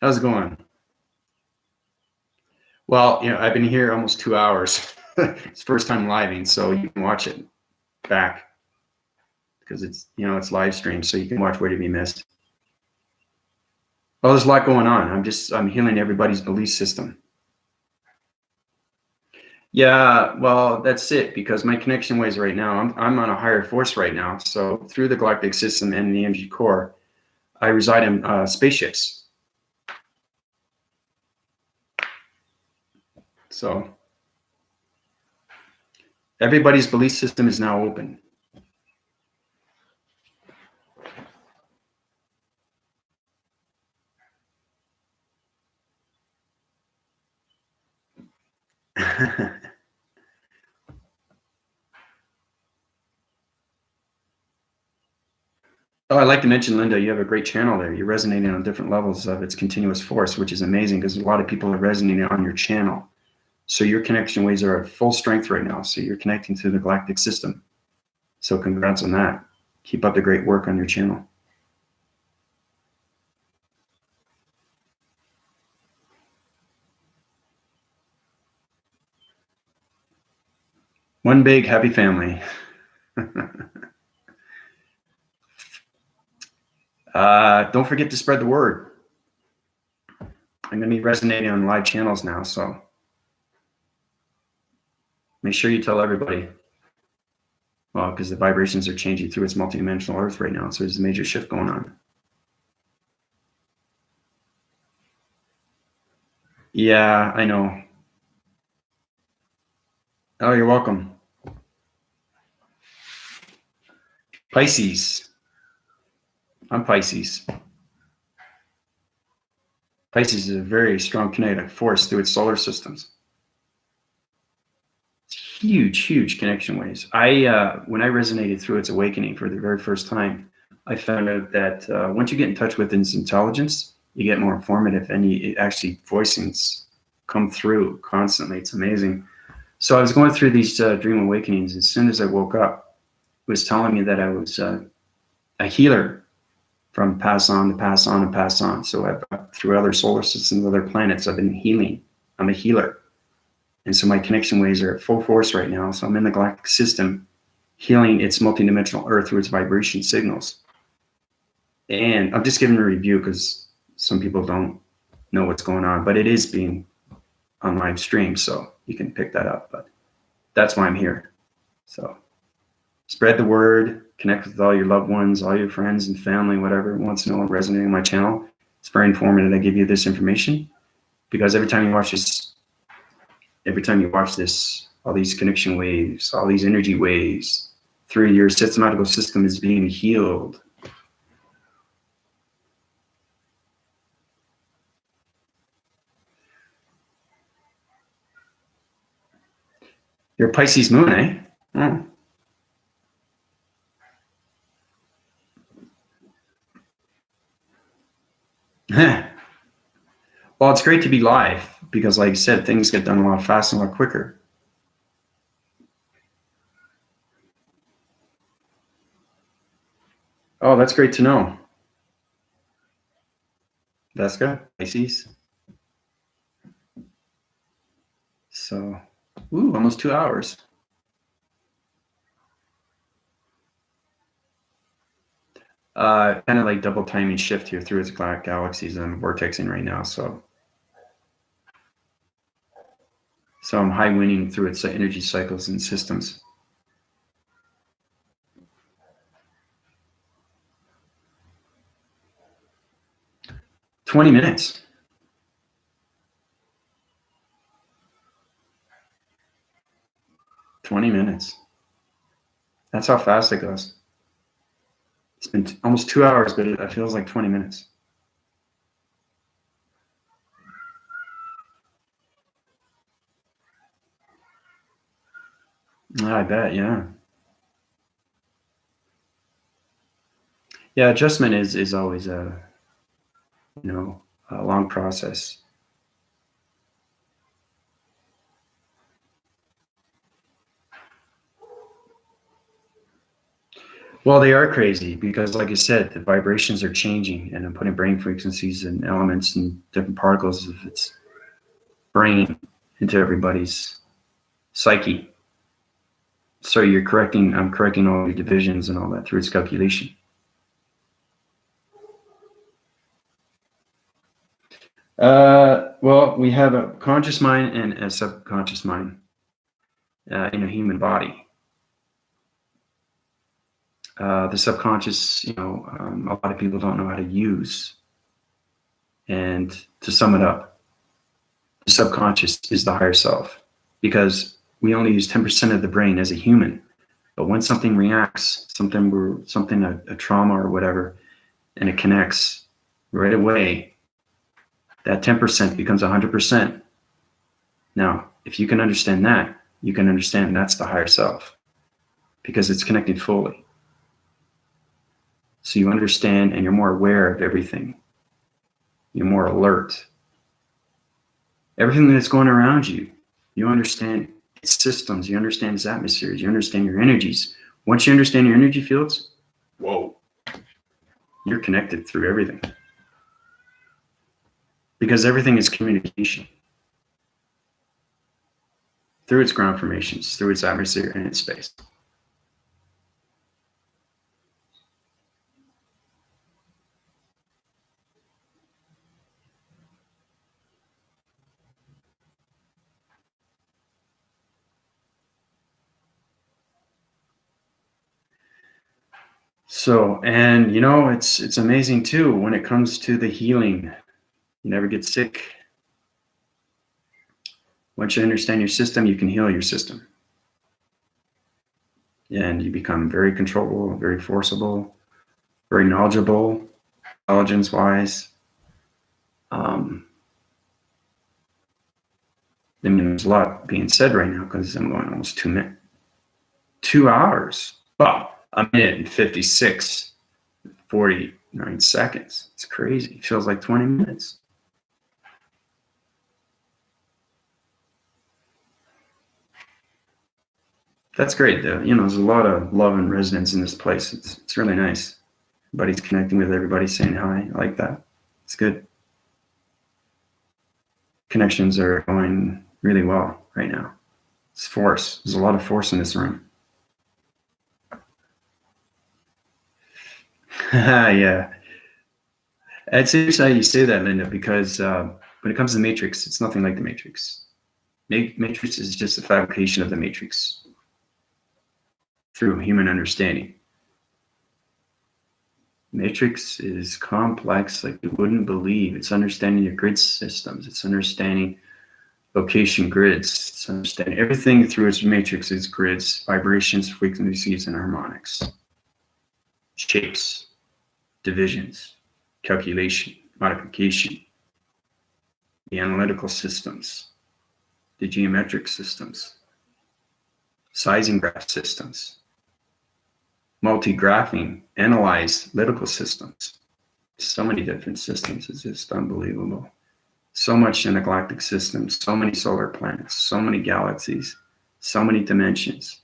How's it going? Well, I've been here almost 2 hours. It's first time living, so you can watch it back because it's live stream, so you can watch what have you missed. Well, there's a lot going on. I'm healing everybody's belief system. Yeah, well, that's it, because my connection ways right now, I'm on a higher force right now. So through the galactic system and the energy core, I reside in spaceships. So everybody's belief system is now open. Oh, I'd like to mention, Linda, you have a great channel there. You're resonating on different levels of its continuous force, which is amazing because a lot of people are resonating on your channel. So your connection waves are at full strength right now. So you're connecting to the galactic system. So congrats on that. Keep up the great work on your channel. One big happy family. Don't forget to spread the word. I'm going to be resonating on live channels now, so make sure you tell everybody. Well, because the vibrations are changing through its multidimensional Earth right now, so there's a major shift going on. Yeah, I know. Oh, you're welcome. Pisces. I'm Pisces. Pisces is a very strong kinetic force through its solar systems. Huge connection waves. When I resonated through its awakening for the very first time, I found out that once you get in touch with its intelligence, you get more informative, and it actually voicings come through constantly. It's amazing. So I was going through these dream awakenings. As soon as I woke up, it was telling me that I was a healer from pass on to pass on to pass on. So through other solar systems, other planets, I've been healing. I'm a healer. And so my connection waves are at full force right now. So I'm in the galactic system, healing its multidimensional Earth through its vibration signals. And I'm just giving a review because some people don't know what's going on, but it is being on live stream, so you can pick that up. But that's why I'm here. So spread the word, connect with all your loved ones, all your friends and family, whatever wants to know and resonating on my channel. It's very informative. I give you this information because every time you watch this, all these connection waves, all these energy waves through your systematical system is being healed. You're a Pisces moon, eh? Oh. Well, it's great to be live because, like I said, things get done a lot faster and a lot quicker. Oh, that's great to know. That's good. Pisces. So, almost 2 hours. Kind of like double timing shift here through its galaxies I'm vortexing right now. So I'm high winning through its energy cycles and systems. "20 minutes. That's how fast it goes. It's been almost 2 hours, but it feels like 20 minutes. I bet, yeah. Yeah, adjustment is always a long process. Well, they are crazy because, like I said, the vibrations are changing, and I'm putting brain frequencies and elements and different particles of its brain into everybody's psyche. So I'm correcting all your divisions and all that through its calculation. Well, we have a conscious mind and a subconscious mind in a human body. The subconscious, a lot of people don't know how to use. And to sum it up, the subconscious is the higher self because we only use 10% of the brain as a human. But when something reacts, a trauma or whatever, and it connects right away, that 10% becomes 100%. Now, if you can understand that, you can understand that's the higher self because it's connected fully. So you understand and you're more aware of everything. You're more alert. Everything that's going around you, you understand its systems, you understand its atmospheres, you understand your energies. Once you understand your energy fields, whoa, you're connected through everything. Because everything is communication. Through its ground formations, through its atmosphere and its space. So, and it's amazing too when it comes to the healing. You never get sick. Once you understand your system, you can heal your system. And you become very controllable, very forcible, very knowledgeable, intelligence-wise. I mean, there's a lot being said right now because I'm going almost 2 minutes. 2 hours. Well, a minute and 56, 49 seconds. It's crazy. It feels like 20 minutes. That's great, though. You know, there's a lot of love and resonance in this place. It's really nice. Everybody's connecting with everybody, saying hi. I like that. It's good. Connections are going really well right now. It's force. There's a lot of force in this room. Yeah. It's interesting how you say that, Linda, because when it comes to the Matrix, it's nothing like the Matrix. Matrix is just a fabrication of the Matrix through human understanding. Matrix is complex like you wouldn't believe. It's understanding your grid systems. It's understanding location grids. It's understanding everything through its matrix is grids, vibrations, frequencies, and harmonics. Shapes, divisions, calculation, modification, the analytical systems, the geometric systems, sizing graph systems, multi-graphing, analytical systems. So many different systems. It's just unbelievable. So much in the galactic system, so many solar planets, so many galaxies, so many dimensions.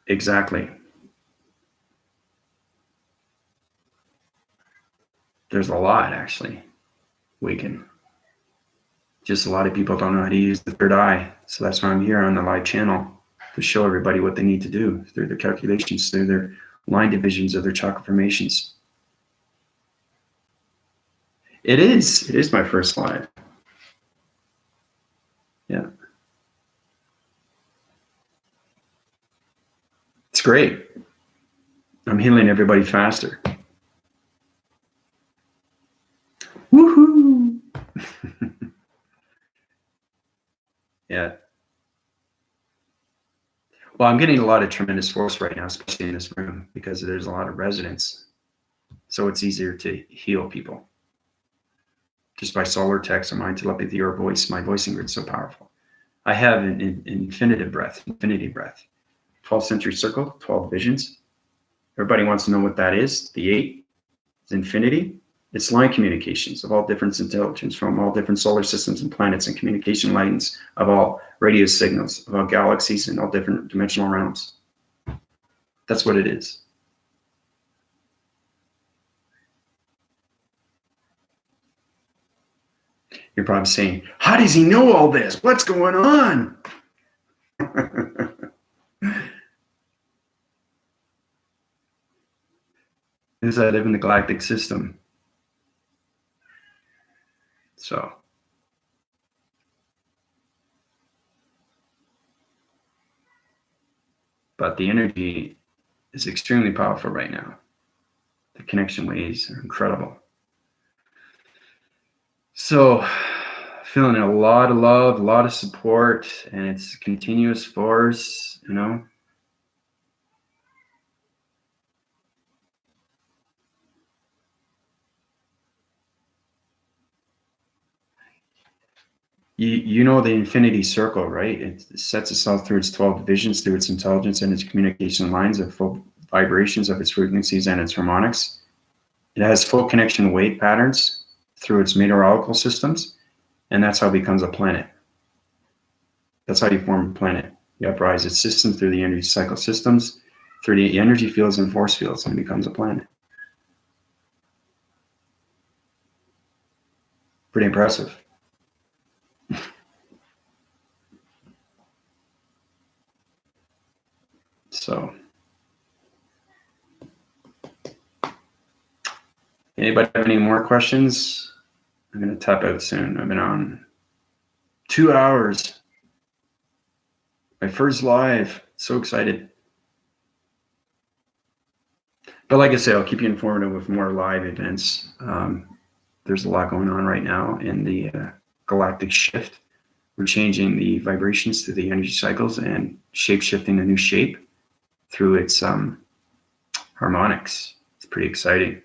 Exactly. There's a lot, actually. Just a lot of people don't know how to use the third eye. So that's why I'm here on the live channel, to show everybody what they need to do through their calculations, through their line divisions of their chakra formations. It is my first live. Yeah. It's great. I'm healing everybody faster. Woohoo! Yeah. Well, I'm getting a lot of tremendous force right now, especially in this room, because there's a lot of resonance. So it's easier to heal people. Just by solar text or mind telepathy or voice, my voicing grid's so powerful. I have an infinity breath, 12th century circle, 12 visions. Everybody wants to know what that is. The 8 is infinity. It's line communications of all different intelligence from all different solar systems and planets, and communication lines of all radio signals, of all galaxies and all different dimensional realms. That's what it is. You're probably saying, how does he know all this? What's going on? Because I live in the galactic system. So, but the energy is extremely powerful right now. The connection waves are incredible. So, feeling a lot of love, a lot of support, and it's continuous force, you know. You know the infinity circle, right? It sets itself through its 12 divisions, through its intelligence and its communication lines of full vibrations of its frequencies and its harmonics. It has full connection wave patterns through its meteorological systems, and that's how it becomes a planet. That's how you form a planet. You uprise its system through the energy cycle systems, through the energy fields and force fields, and it becomes a planet. Pretty impressive. So, anybody have any more questions? I'm going to tap out soon. I've been on 2 hours. My first live. So excited. But like I say, I'll keep you informative with more live events. There's a lot going on right now in the galactic shift. We're changing the vibrations through the energy cycles and shape-shifting a new shape through its harmonics. It's pretty exciting.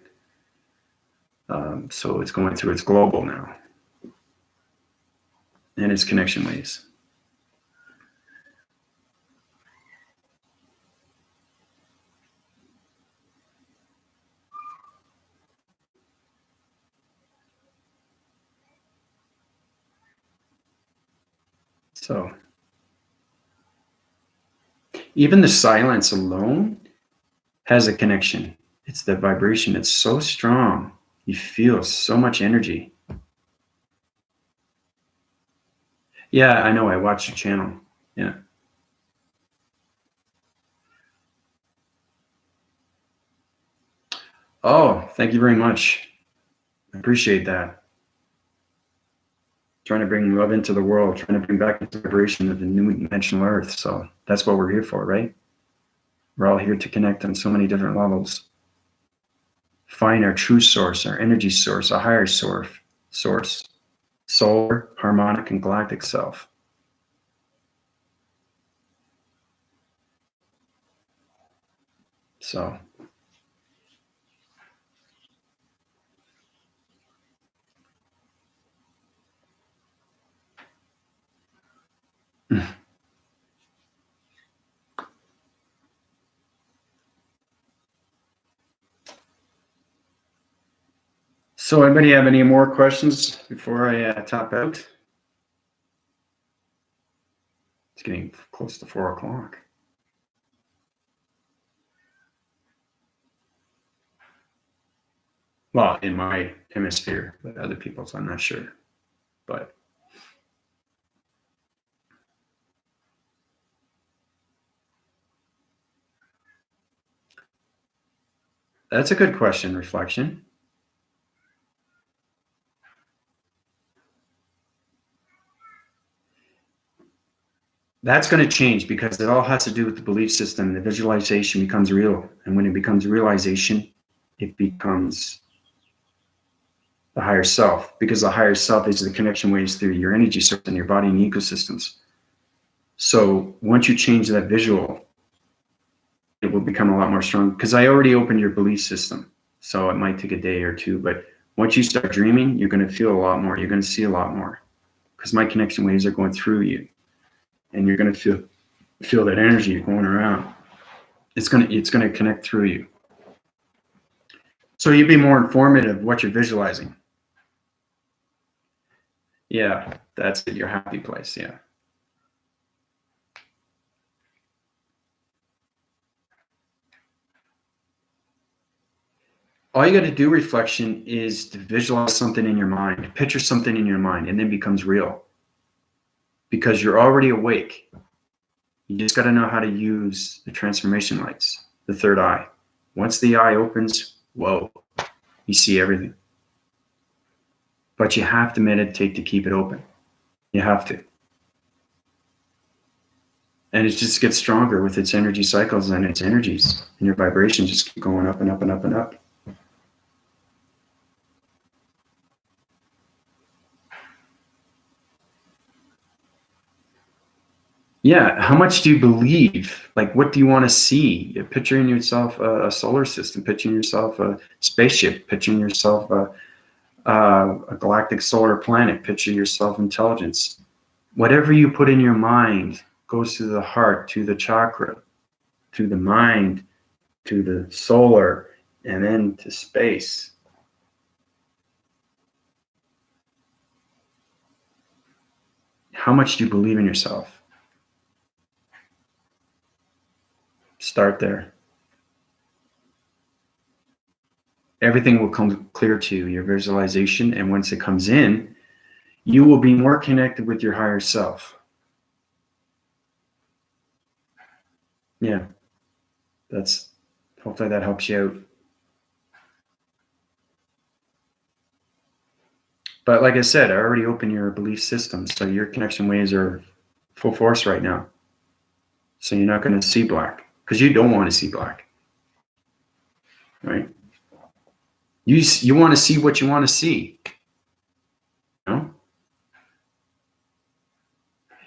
So it's going through, it's global now. And it's connection waves. So even the silence alone has a connection. It's the vibration. It's so strong. You feel so much energy. Yeah, I know. I watched your channel. Yeah. Oh, thank you very much. I appreciate that. Trying to bring love into the world, trying to bring back the vibration of the new dimensional earth. So that's what we're here for, right? We're all here to connect on so many different levels. Find our true source, our energy source, a higher source, solar, harmonic, and galactic self. So So anybody have any more questions before I top out? It's getting close to 4 o'clock. Well, in my hemisphere, but other people's, I'm not sure. But that's a good question, reflection. That's going to change because it all has to do with the belief system. The visualization becomes real. And when it becomes realization, it becomes the higher self, because the higher self is the connection waves through your energy source and your body and ecosystems. So once you change that visual, it will become a lot more strong, because I already opened your belief system. So it might take a day or two, but once you start dreaming, you're going to feel a lot more. You're going to see a lot more, because my connection waves are going through you, and you're going to feel that energy going around. It's going to connect through you. So you'd be more informative what you're visualizing. Yeah, that's it, your happy place. Yeah. All you got to do, reflection, is to visualize something in your mind, picture something in your mind, and then it becomes real, because you're already awake. You just got to know how to use the transformation lights, the third eye. Once the eye opens, whoa, you see everything. But you have to meditate to keep it open. You have to. And it just gets stronger with its energy cycles and its energies, and your vibrations just keep going up and up and up and up. Yeah, how much do you believe? Like, what do you want to see? You're picturing yourself a solar system, picturing yourself a spaceship, picturing yourself a galactic solar planet, picture yourself intelligence. Whatever you put in your mind goes to the heart, to the chakra, to the mind, to the solar, and then to space. How much do you believe in yourself? Start there. Everything will come clear to you, your visualization, and once it comes in, you will be more connected with your higher self. Yeah, that's, hopefully that helps you out. But like I said, I already opened your belief system, so your connection waves are full force right now. So you're not going to see black, because you don't want to see black, right? You want to see what you want to see. You know?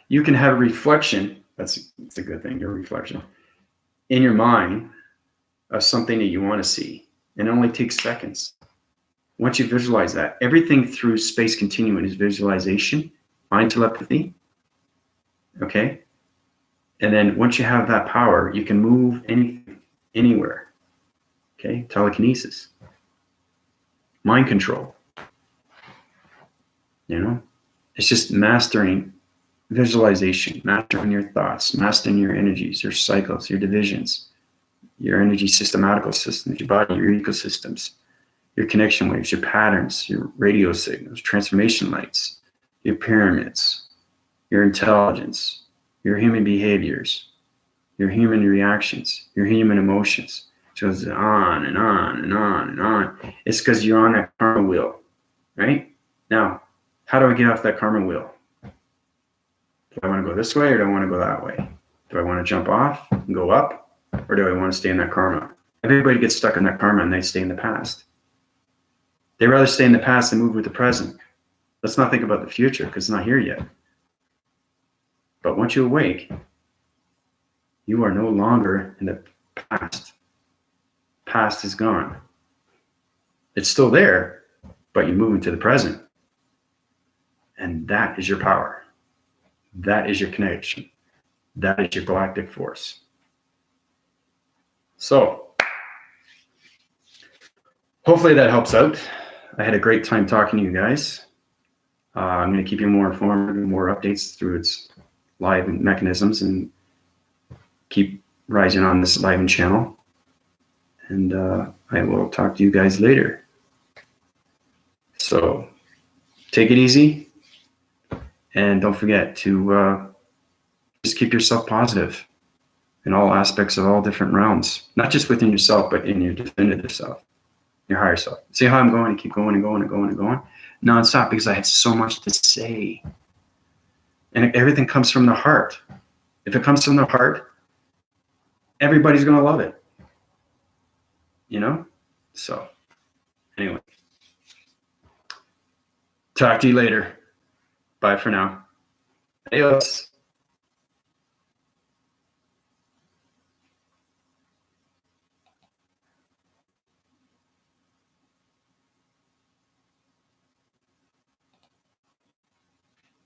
You can have a reflection. That's a good thing. Your reflection in your mind of something that you want to see. It only takes seconds. once you visualize that, everything through space continuum is visualization, mind telepathy. Okay. And then once you have that power, you can move anything, anywhere. Okay. Telekinesis, mind control. You know, it's just mastering visualization, mastering your thoughts, mastering your energies, your cycles, your divisions, your energy systematical systems, your body, your ecosystems, your connection waves, your patterns, your radio signals, transformation lights, your pyramids, your intelligence, your human behaviors, your human reactions, your human emotions. It goes on and on and on and on. It's because you're on that karma wheel, right? Now, how do I get off that karma wheel? Do I want to go this way or do I want to go that way? Do I want to jump off and go up, or do I want to stay in that karma? Everybody gets stuck in that karma and they stay in the past. They rather stay in the past than move with the present. Let's not think about the future because it's not here yet. But once you awake, you are no longer in the past. Past is gone. It's still there, but you move into the present. And that is your power. That is your connection. That is your galactic force. So, hopefully that helps out. I had a great time talking to you guys. I'm going to keep you more informed and more updates through its live mechanisms and keep rising on this live channel. And I will talk to you guys later. So, take it easy. And don't forget to just keep yourself positive in all aspects of all different realms, not just within yourself, but in your definitive self, your higher self. See how I'm going to keep going and going and going and going nonstop because I have so much to say. And everything comes from the heart. If it comes from the heart, everybody's going to love it. You know? So, anyway. Talk to you later. Bye for now. Adios.